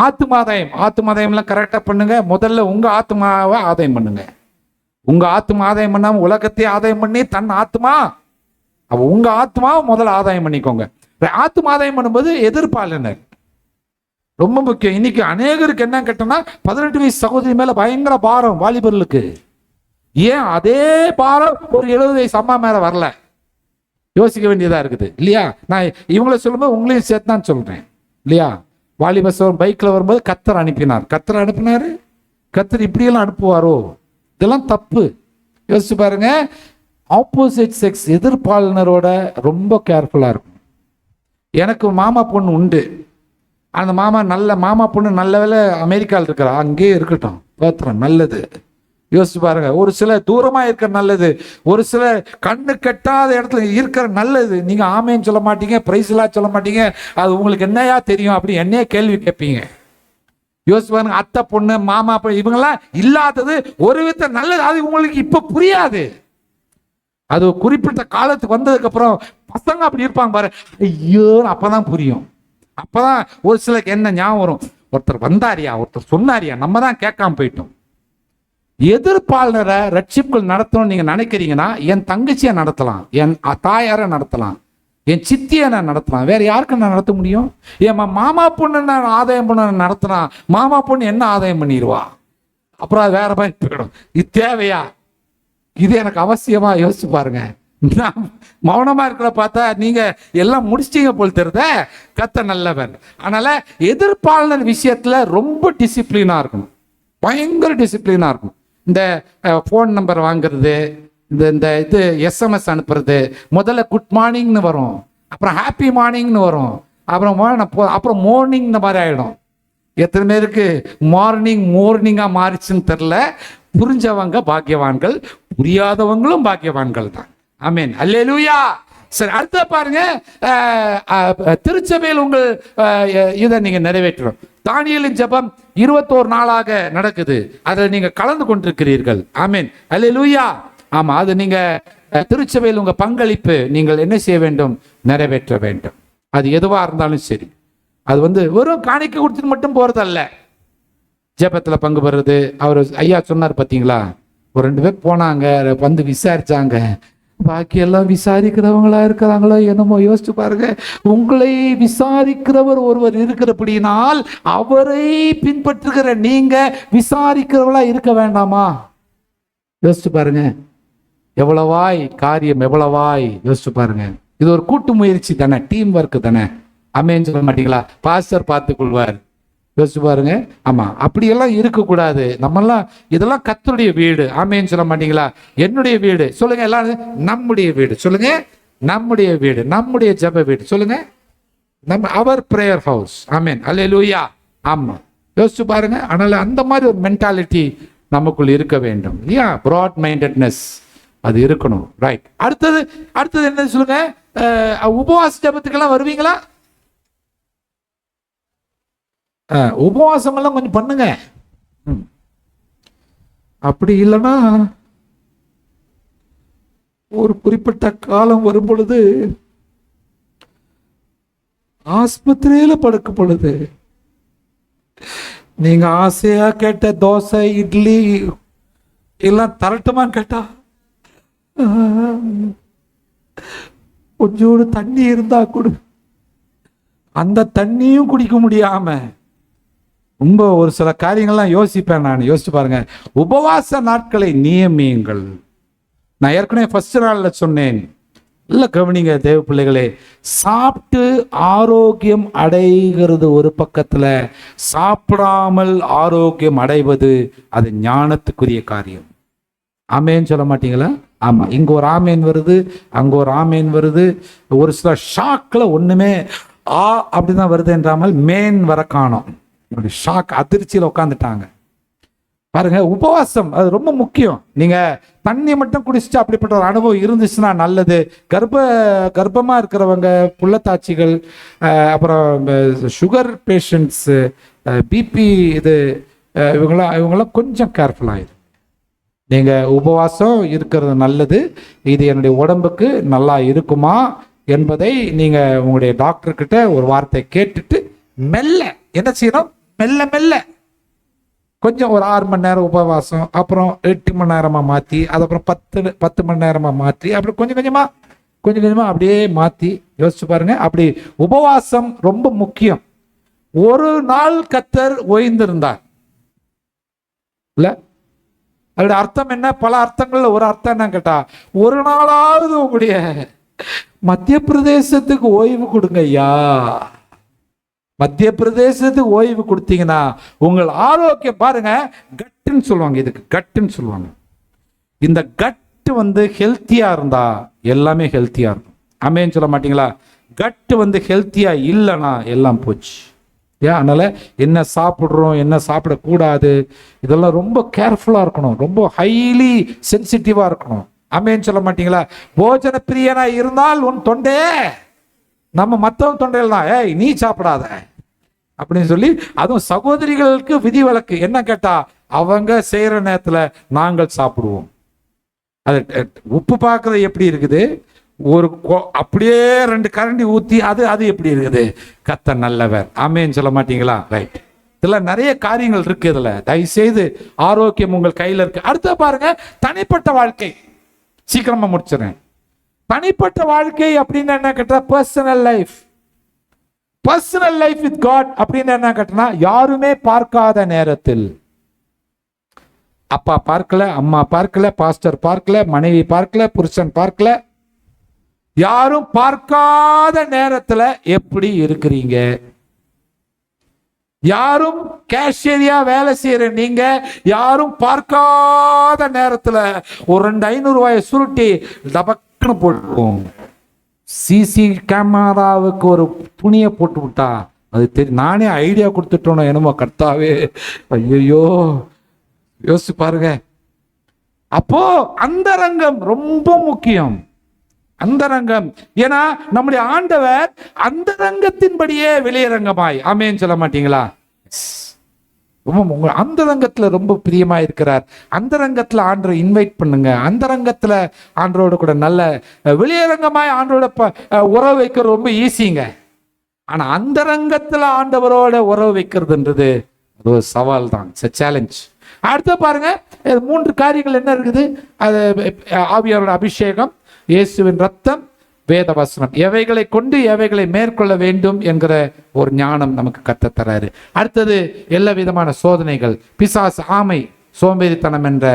ஆத்துமாதாயம். ஆத்துமாதாயம்லாம் கரெக்டாக பண்ணுங்க. முதல்ல உங்க ஆத்மாவை ஆதாயம் பண்ணுங்க. உங்க ஆத்மா ஆதாயம் பண்ணாம உலகத்தையே ஆதாயம் பண்ணி தன் ஆத்மா, அப்ப உங்க ஆத்மாவை முதல்ல ஆதாயம் பண்ணிக்கோங்க. ஆத்மா ஆதாயம் பண்ணும்போது எதிர்ப்பாளனர் ரொம்ப முக்கியம். இன்னைக்கு அநேகருக்கு என்ன கேட்டோம்னா 18 வயசு சகோதரி மேல பயங்கர பாரம் வாலிபர்களுக்கு. ஏன் அதே பாரம் ஒரு 70 வயசு அம்மா மேல வரல? யோசிக்க வேண்டியதா இருக்குது இல்லையா? நான் இவங்கள சொல்லும்போது உங்களையும் சேர்த்து தான் சொல்றேன் இல்லையா? வாலிபர் பைக்ல வரும்போது கத்தர் அனுப்பினார். கத்தர் அனுப்பினாரு, கத்தர் இப்படியெல்லாம் அனுப்புவாரோ? இதெல்லாம் தப்பு. யோசிச்சு பாருங்க. ஆப்போசிட் செக்ஸ் எதிர்ப்பாளனரோட ரொம்ப கேர்ஃபுல்லா இருக்கும். எனக்கு மாமா பொண்ணு உண்டு. அந்த மாமா பொண்ணு நல்ல வேலை அமெரிக்காவில் இருக்கிறா, அங்கேயே இருக்கட்டும், பாத்திரம் நல்லது. யோசிச்சு பாருங்க. ஒரு சில தூரமா இருக்கிற நல்லது, ஒரு சில கண்ணு கெட்டாத இடத்துல இருக்கிற நல்லது. நீங்க ஆமேன்னு சொல்ல மாட்டீங்க, பிரைஸ்லாம் சொல்ல மாட்டீங்க. அது உங்களுக்கு என்னையா தெரியும் அப்படி என்னைய கேள்வி கேட்பீங்க. யோசிச்சு பாருங்க. அத்தை பொண்ணு மாமா பொண்ணு இவங்கெல்லாம் இல்லாதது ஒரு வித நல்லது. அது உங்களுக்கு இப்ப புரியாது. அது குறிப்பிட்ட காலத்துக்கு வந்ததுக்கு அப்புறம் பசங்க அப்படி இருப்பாங்க பாரு, ஐயோ அப்பதான் புரியும். அப்பதான் ஒரு சிலருக்கு என்ன ஞாபகம் வரும், ஒருத்தர் வந்தாரியா, ஒருத்தர் சொன்னாரியா, நம்ம தான் கேட்காம போயிட்டோம். எதிர்ப்பாளரை ரட்சிப்புகள் நடத்தணும்னு நீங்க நினைக்கிறீங்கன்னா என் தங்கச்சியை நடத்தலாம், என் தாயாரை நடத்தலாம், என் சித்தியை நான் நடத்தலாம். வேற யாருக்கு நான் நடத்த முடியும்? என் மாமா பொண்ணு நான் ஆதாயம் பண்ண நடத்தினா மாமா பொண்ணு என்ன ஆதாயம் பண்ணிடுவா? அப்புறம் அது வேற மாதிரி போயிடும். இது தேவையா? இது எனக்கு அவசியமா? யோசிச்சு பாருங்க. நான் மௌனமா இருக்கிற பார்த்தா நீங்க எல்லாம் முடிச்சிட்டீங்க போல் தெரியுத. கத்த நல்லவன். அதனால எதிர்ப்பாளர் விஷயத்துல ரொம்ப டிசிப்ளினா இருக்கணும், பயங்கர டிசிப்ளினா இருக்கும். இந்த ஃபோன் நம்பர் வாங்குறது, இந்த இது எஸ்எம்எஸ் அனுப்புறது, முதல்ல குட் மார்னிங்னு வரும், அப்புறம் ஹாப்பி மார்னிங்னு வரும், அப்புறம் மார்னிங் இந்த மாதிரி ஆயிடும். எத்தனை பேருக்கு மார்னிங்கா மாறிச்சுன்னு தெரியல. புரிஞ்சவங்க பாக்கியவான்கள், புரியாதவங்களும் பாக்கியவான்கள் தான். ஆமென், அல்லேலூயா. சரி, அடுத்த பாருங்க. திருச்சபையில் உங்கள் இதை நீங்க நிறைவேற்றணும். தானியேலின் ஜெபம் 21 நாளாக நடக்குது. அதில் நீங்க கலந்து கொண்டிருக்கிறீர்கள். ஆமென், அல்லேலூயா. ஆமா, அது நீங்க திருச்சபையில் உங்க பங்களிப்பு நீங்கள் என்ன செய்ய வேண்டும்? நிறைவேற்ற வேண்டும். அது எதுவா இருந்தாலும் சரி. அது வெறும் காணிக்கை கொடுத்துட்டு மட்டும் போறதல்ல. ஜெபத்துல பங்கு பெறுறது. அவர் ஐயா சொன்னார் பார்த்தீங்களா, ஒரு 2 பேர் போனாங்க, வந்து விசாரிச்சாங்க. பாக்கி எல்லாம் விசாரிக்கிறவங்களா இருக்கிறாங்களோ என்னமோ. யோசிச்சு பாருங்க. உங்களை விசாரிக்கிறவர் ஒருவர் இருக்கிறபடினால் அவரை பின்பற்றுகிற நீங்க விசாரிக்கிறவங்களா இருக்க வேண்டாமா? யோசிச்சு பாருங்க. எவ்வளவாய் காரியம், எவ்வளவாய் யோசிச்சு பாருங்க. இது ஒரு கூட்டு முயற்சி தானே, டீம் ஒர்க் தானே. ஆமென் சொல்ல மாட்டீங்களா? பாஸ்டர் பார்த்துக் கொள்வார். யோசிச்சு பாருங்க. ஆமா, அப்படியெல்லாம் இருக்கக்கூடாது. நம்மெல்லாம் இதெல்லாம் கர்த்தருடைய வீடு. ஆமென் சொல்ல மாட்டீங்களா? என்னுடைய வீடு சொல்லுங்க எல்லாரும். நம்முடைய வீடு சொல்லுங்க. நம்முடைய வீடு, நம்முடைய ஜெப வீடு சொல்லுங்க. அவர் பிரேயர் ஹவுஸ். ஆமென், அல்லேலூயா. ஆமா, யோசிச்சு பாருங்க. அதனால அந்த மாதிரி ஒரு மென்டாலிட்டி நமக்குள் இருக்க வேண்டும். ப்ராட் மைண்டட்னஸ் அது இருக்கணும். ரைட். அடுத்தது என்ன சொல்லுங்க? உபவாச ஜெபத்துக்கெல்லாம் வருவீங்களா? உபவாசம் எல்லாம் கொஞ்சம் பண்ணுங்க. அப்படி இல்லைன்னா ஒரு குறிப்பிட்ட காலம் வரும் பொழுது ஆஸ்பத்திரியில படுக்கும் பொழுது நீங்க ஆசையா கேட்ட தோசை, இட்லி எல்லாம் தரட்டுமா கேட்டா கொஞ்சோடு தண்ணி இருந்தா கொடு, அந்த தண்ணியும் குடிக்க முடியாம ரொம்ப ஒரு சில காரியங்கள்லாம் யோசிப்பேன் நான். யோசிச்சு பாருங்க. உபவாச நாட்களை நியமியுங்கள். நான் ஏற்கனவே ஃபர்ஸ்ட் நாள்ல சொன்னேன். இல்ல கவனிங்க தேவ பிள்ளைகளே. சாப்பிட்டு ஆரோக்கியம் அடைகிறது ஒரு பக்கத்துல, சாப்பிடாமல் ஆரோக்கியம் அடைவது அது ஞானத்துக்குரிய காரியம். ஆமேன்னு சொல்ல மாட்டீங்களா? ஆமா, இங்க ஒரு ஆமேன் வருது, அங்க ஒரு ஆமேன் வருது. ஒரு சில ஷாக்ல ஒண்ணுமே அப்படிதான் வருது என்றாமல் மேன் வர காணோம். ஷாக், அதிர்ச்சியில் உட்காந்துட்டாங்க பாருங்க. உபவாசம் அது ரொம்ப முக்கியம். நீங்க தண்ணி மட்டும் குடிச்சிட்டு அப்படிப்பட்ட ஒரு அனுபவம் இருந்துச்சுன்னா நல்லது. கர்ப்பமா இருக்கிறவங்க, புள்ளத்தாச்சிகள், அப்புறம் சுகர் பேஷண்ட்ஸ், பிபி இது இவங்களாம் கொஞ்சம் கேர்ஃபுல்லாகிடும். நீங்கள் உபவாசம் இருக்கிறது நல்லது, இது என்னுடைய உடம்புக்கு நல்லா இருக்குமா என்பதை நீங்கள் உங்களுடைய டாக்டர்கிட்ட ஒரு வார்த்தை கேட்டுட்டு மெல்ல என்ன செய்யணும், மெல்ல மெல்ல கொஞ்சம் ஒரு 6 மணி நேரம் உபவாசம், அப்புறம் 8 மணி நேரமாக மாற்றி, அதுக்கப்புறம் 10 மணி நேரமாக மாற்றி, அப்புறம் கொஞ்சம் கொஞ்சமாக அப்படியே மாற்றி யோசிச்சு பாருங்க. அப்படி உபவாசம் ரொம்ப முக்கியம். ஒரு நாள் கர்த்தர் ஓய்ந்திருந்தார் இல்ல, அதோட அர்த்தம் என்ன? பல அர்த்தங்கள்ல ஒரு அர்த்தம் என்ன கேட்டா, ஒரு நாளாவது உங்களுடைய மத்திய பிரதேசத்துக்கு ஓய்வு கொடுங்க ஐயா. மத்திய பிரதேசத்துக்கு ஓய்வு கொடுத்தீங்கன்னா உங்கள் ஆரோக்கியம் பாருங்க, கட்டுன்னு சொல்லுவாங்க, இதுக்கு கட்டுன்னு சொல்லுவாங்க. இந்த கட்டு வந்து ஹெல்த்தியா இருந்தா எல்லாமே ஹெல்த்தியா இருக்கும். ஆமென் சொல்ல மாட்டீங்களா? கட்டு வந்து ஹெல்த்தியா இல்லைன்னா எல்லாம் போச்சு. ஏன்? அதனால என்ன சாப்பிட்றோம், என்ன சாப்பிடக்கூடாது, இதெல்லாம் ரொம்ப கேர்ஃபுல்லா இருக்கணும், ரொம்ப ஹைலி சென்சிட்டிவா இருக்கணும். ஆமென் சொல்ல மாட்டீங்களா? போஜன பிரியனா இருந்தால் உன் தொண்டே, நம்ம மற்றவங்க தொண்டையில் தான் ஏய் நீ சாப்பிடாத அப்படின்னு சொல்லி, அதுவும் சகோதரிகளுக்கு விதிவிலக்கு என்ன கேட்டா, அவங்க செய்யற நேரத்துல நாங்கள் சாப்பிடுவோம். அது உப்பு பார்க்கறது எப்படி இருக்குது, ஒரு அப்படியே 2 கரண்டி ஊத்தி அது எப்படி இருக்குது? கர்த்தர் நல்லவர். ஆமென் சொல்ல மாட்டீங்களா? ரைட். இதுல நிறைய காரியங்கள் இருக்கு. இதுல தயவு செய்து ஆரோக்கியம் உங்கள் கையில இருக்கு. அடுத்த பாருங்க, தனிப்பட்ட வாழ்க்கை. சீக்கிரமா முடிச்சிடறேன். தனிப்பட்ட வாழ்க்கை அப்படின்னு என்ன கேட்டா, personal life. Personal life with God அப்படின்னு என்ன கேட்டா, யாருமே பார்க்காத நேரத்தில், அப்பா பார்க்கல, அம்மா பார்க்கல, பாஸ்டர் பார்க்கல, மனைவி பார்க்கல, புருஷன் பார்க்கல, யாரும் பார்க்காத நேரத்துல எப்படி இருக்கிறீங்க? யாரும் கேஷியரியா வேலை செய்யற நீங்க யாரும் பார்க்காத நேரத்துல ஒரு 200-500 ரூபாயை சுருட்டி டபக்குன்னு போட்டுருவோம். சிசி கேமராவுக்கு ஒரு துணியை போட்டு விட்டா அது தெரியும். நானே ஐடியா கொடுத்துட்டோம் என்னமோ, கர்த்தாவே ஐயோ யோசிச்சு பாருங்க. அப்போ அந்தரங்கம் ரொம்ப முக்கியம். அந்தரங்கம். ஏன்னா நம்முடைய ஆண்டவர் அந்தரங்கத்தின்படியே வெளியரங்கமாய், ஆமென் சொல்ல மாட்டீங்களா? உங்க அந்தரங்கத்துல ரொம்ப பிரியமா இருக்கிறார். அந்தரங்கத்துல ஆண்டரை இன்வைட் பண்ணுங்க. அந்தரங்கத்துல ஆண்டரோட கூட நல்ல வெளியரங்கமாய் ஆண்டரோட உறவு வைக்கிறது ரொம்ப ஈஸிங்க. ஆனா அந்தரங்கத்துல ஆண்டவரோட உறவு வைக்கிறதுன்றது அது ஒரு சவால் தான், சேலஞ்ச். அடுத்த பாருங்க, 3 காரியங்கள் என்ன இருக்குது? அது ஆவியாரோட அபிஷேகம், இயேசுவின் ரத்தம், வேத வசனம். எவைகளை கொண்டு எவைகளை மேற்கொள்ள வேண்டும் என்கிற ஒரு ஞானம் நமக்கு கத்த தராரு. அடுத்தது எல்லா விதமான சோதனைகள். பிசாசு, ஆமை, சோம்பேறித்தனம் என்ற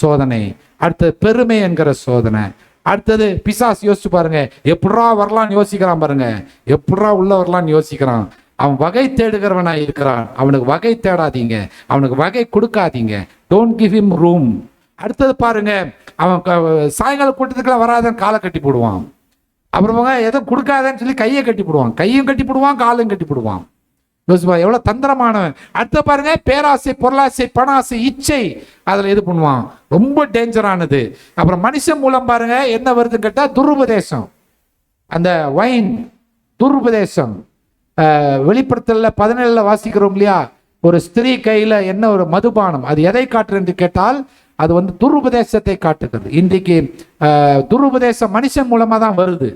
சோதனை. அடுத்தது பெருமை என்கிற சோதனை. அடுத்தது பிசாசு, யோசிச்சு பாருங்க, எப்படா வரலான்னு யோசிக்கிறான் பாருங்க, எப்படா உள்ள வரலான்னு யோசிக்கிறான். அவன் வகை தேடுகிறவனா இருக்கிறான். அவனுக்கு வகை தேடாதீங்க, அவனுக்கு வகை கொடுக்காதீங்க. Don't give him room. அடுத்தது பாருங்க, அவன் சாயங்கால கூட்டத்துக்குலாம் வராதன்னு காலை கட்டி போடுவான். அப்புறமா எதுவும் கொடுக்காதன்னு சொல்லி கையை கட்டி போடுவான். கையும் கட்டி போடுவான், காலும் கட்டி போடுவான். எவ்வளவு தந்திரமானவன். அடுத்த பாருங்க, பேராசை, பொருளாசை, பண ஆசை, இச்சை, அதுல இது பண்ணுவான். ரொம்ப டேஞ்சரானது. அப்புறம் மனுஷன் மூலம் பாருங்க என்ன வருதுன்னு கேட்டா, துருபதேசம். அந்த வைன் துருபதேசம். வெளிப்படுத்தல 17 வாசிக்கிறோம் இல்லையா, ஒரு ஸ்திரீ கையில என்ன ஒரு மதுபானம், அது எதை காட்டுறது என்று கேட்டால் அது வந்து துருபதேசத்தை காட்டுகிறது. இன்றைக்கு துருபதேசம் மனுஷன் மூலமா தான் வருது.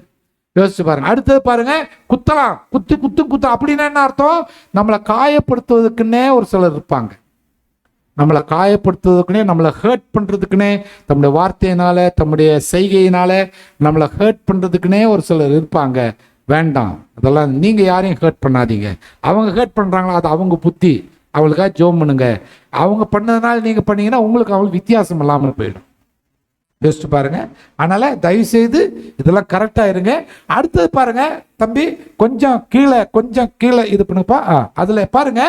யோசிச்சு பாருங்க. அடுத்தது பாருங்க, குத்தலாம், குத்து அப்படின்னா என்ன அர்த்தம்? நம்மளை காயப்படுத்துவதற்குன்னே ஒரு சிலர் இருப்பாங்க. நம்மளை காயப்படுத்துவதற்குனே, நம்மளை ஹர்ட் பண்றதுக்குன்னே, தம்முடைய வார்த்தையினால, தம்முடைய செய்கையினால நம்மளை ஹர்ட் பண்றதுக்குன்னே ஒரு சிலர் இருப்பாங்க. வேண்டாம், அதெல்லாம் நீங்க யாரையும் ஹர்ட் பண்ணாதீங்க. அவங்க ஹர்ட் பண்றாங்களா, அது அவங்க புத்தி, அவளுக்காக ஜோம் பண்ணுங்க. அவங்க பண்ணதுனால நீங்க பண்ணீங்கன்னா உங்களுக்கு அவங்களுக்கு வித்தியாசம் இல்லாமல் போயிடும். யோசிச்சு பாருங்க. அதனால தயவு செய்து இதெல்லாம் கரெக்டா இருங்க. அடுத்தது பாருங்க தம்பி, கொஞ்சம் கீழே இது பண்ணுப்பா. அதுல பாருங்க,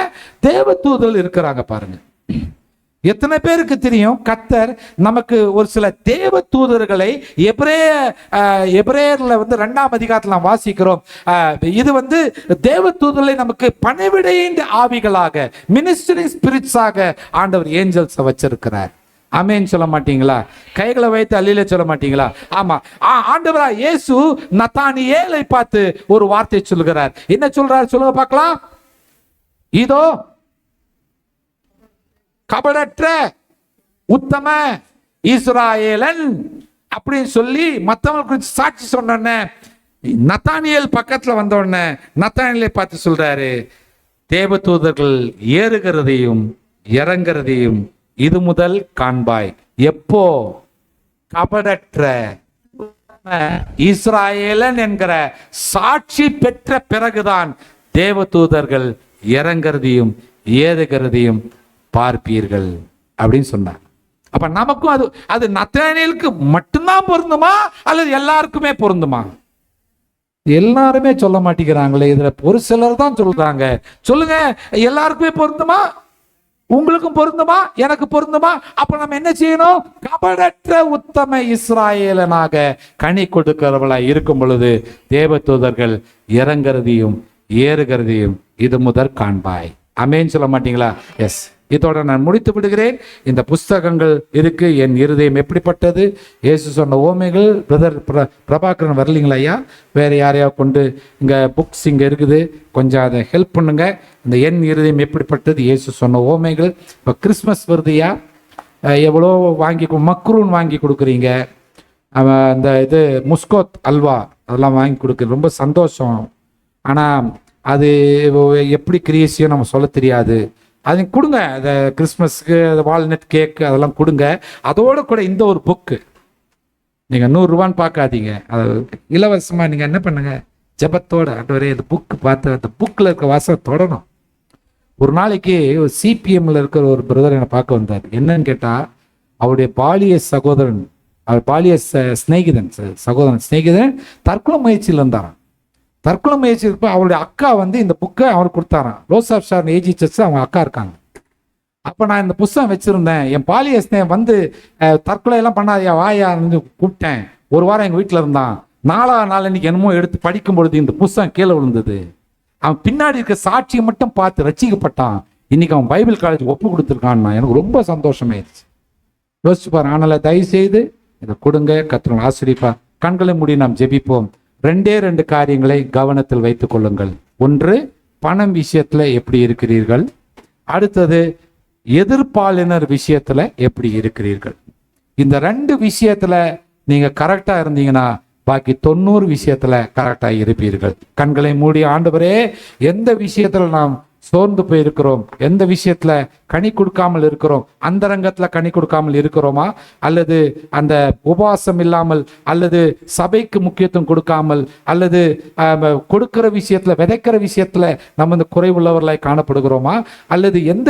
தேவதூதர்கள் இருக்கிறாங்க பாருங்க. எத்தனை பேருக்கு தெரியும், கர்த்தர் நமக்கு ஒரு சில தேவ தூதர்களை எபிரேயர்ல வந்து 2ஆம் அதிகாரத்துல நாம் வாசிக்கிறோம். இது வந்து தேவ தூதர்களை நமக்கு பணிவிடையின் ஆவிகளாக, மினிஸ்டரிங் ஸ்பிரிட்ஸாக ஆண்டவர் ஏஞ்சல்ஸ் வச்சிருக்கிறார். ஆமென் சொல்ல மாட்டீங்களா? கைகளை வைத்து அல்லேலூயா சொல்ல மாட்டீங்களா? ஆமா, ஆண்டவரா இயேசு நத்தானியேலை பார்த்து ஒரு வார்த்தை சொல்லுகிறார். என்ன சொல்றார் சொல்லுங்க பார்க்கலாம். இதோ கபடற்ற உத்தம இஸ்ராயேலன் அப்படின்னு சொல்லி மற்றவங்க குறித்து சாட்சி சொன்ன நத்தானியேல் பக்கத்துல வந்த உடனே நத்தானியேலை பார்த்து சொல்றாரு, தேவதூதர்கள் ஏறுகிறதையும் இறங்குறதையும் இது முதல் காண்பாய். எப்போ? கபடற்ற இஸ்ராயேலன் என்கிற சாட்சி பெற்ற பிறகுதான் தேவதூதர்கள் இறங்குறதையும் ஏறுகிறதையும் பார்ப்பீர்கள் அப்படின்னு சொன்னார். அப்ப நமக்கும் அது நத்தானியேலுக்கு மட்டும்தான் பொருந்துமா அல்லது எல்லாருக்குமே பொருந்துமா? எல்லாருமே சொல்ல மாட்டேங்கிறாங்களே, இதுல ஒரு சிலர் தான் சொல்றாங்க. சொல்லுங்க, எல்லாருக்குமே பொருந்துமா? உங்களுக்கும் பொருந்துமா? எனக்கு பொருந்துமா? அப்ப நம்ம என்ன செய்யணும்? கபடற்ற உத்தம இஸ்ராயேலனாக கனி கொடுக்கிறவளா இருக்கும் பொழுது தேவதூதர்கள் இறங்குறதையும் ஏறுகிறதையும் இது முதல் காண்பாய். அமேன் சொல்ல மாட்டீங்களா? எஸ். இதோட நான் முடித்து விடுகிறேன். இந்த புஸ்தகங்கள் இருக்கு. என் இருதயம் எப்படிப்பட்டது, இயேசு சொன்ன ஓமைகள். பிரதர் பிரபாகரன் வரலீங்களா ஐயா? வேற யாரையா கொண்டு இங்க புக்ஸ் இங்க இருக்குது, கொஞ்சம் அதை ஹெல்ப் பண்ணுங்க. இந்த என் இருதயம் எப்படிப்பட்டது, இயேசு சொன்ன ஓமைகள். இப்போ கிறிஸ்மஸ் வருதுயா, எவ்வளோ வாங்கி மக்ரூன் வாங்கி கொடுக்குறீங்க, அந்த இது முஸ்கோத் அல்வா அதெல்லாம் வாங்கி கொடுக்குறது ரொம்ப சந்தோஷம். ஆனால் அது எப்படி கிரியேஷன் நம்ம சொல்ல தெரியாது. அது கொடுங்க, அந்த கிறிஸ்மஸ்க்கு அந்த வால்நட் கேக்கு அதெல்லாம் கொடுங்க. அதோடு கூட இந்த ஒரு புக்கு நீங்கள் 100 ரூபான்னு பார்க்காதீங்க, அது இலவசமாக நீங்கள் என்ன பண்ணுங்க, ஜெபத்தோட ஆண்டவரே இந்த புக்கு பார்த்து அந்த புக்கில் இருக்க வாசம் தொடணும். ஒரு நாளைக்கு ஒரு சிபிஎம்ல இருக்கிற ஒரு பிரதர் என்னை பார்க்க வந்தார். என்னன்னு கேட்டால், அவருடைய பாலிய சகோதரன், அவர் பாலிய ஸ்நேகிதன் தற்கொலை முயற்சியில் இருந்தாராம். தற்கொலை முயற்சி இருப்ப அவருடைய அக்கா வந்து இந்த புக்கை அவருக்கு கொடுத்தாராம். Rose of Sharon AG Church அவங்க அக்கா இருக்காங்க. அப்போ நான் இந்த புஸ்தகம் வச்சிருந்தேன். என் பாலிய ஸ்நேகம் வந்து தற்கொலையெல்லாம் பண்ணாதியா வாயா கூப்பிட்டேன். ஒரு வாரம் எங்கள் வீட்டில் இருந்தான். நாளன்னைக்கு என்னமோ எடுத்து படிக்கும் பொழுது இந்த புஸ்தகம் கீழே விழுந்தது. அவன் பின்னாடி இருக்க சாட்சியை மட்டும் பார்த்து ரசிக்கப்பட்டான். இன்னைக்கு அவன் பைபிள் காலேஜ் ஒப்பு கொடுத்துருக்கான்னா எனக்கு ரொம்ப சந்தோஷமாயிருச்சு. யோசிச்சு பாரு. ஆனால் தயவு செய்து இதை கொடுங்க, கர்த்தர் ஆசீர்வதிப்பார். கண்களை மூடி நாம் ஜெபிப்போம். 2 காரியங்களை கவனத்தில் வைத்துக் கொள்ளுங்கள். ஒன்று, பணம் விஷயத்துல எப்படி இருக்கிறீர்கள். அடுத்தது, எதிர்ப்பாளினர் விஷயத்துல எப்படி இருக்கிறீர்கள். இந்த 2 விஷயத்துல நீங்க கரெக்டா இருந்தீங்கன்னா பாக்கி 90 விஷயத்துல கரெக்டா இருப்பீர்கள். கண்களை மூடி, ஆண்டவரே எந்த விஷயத்துல நாம் சோர்ந்து போயிருக்கிறோம், எந்த விஷயத்துல கனி கொடுக்காமல் இருக்கிறோம், அந்த ரங்கத்துல கனி கொடுக்காமல் இருக்கிறோமா, அல்லது அந்த உபவாசம் இல்லாமல், அல்லது சபைக்கு முக்கியத்துவம் கொடுக்காமல், அல்லது கொடுக்கிற விஷயத்துல விதைக்கிற விஷயத்துல நம்ம இந்த குறைவுள்ளவர்களாய் காணப்படுகிறோமா, அல்லது எந்த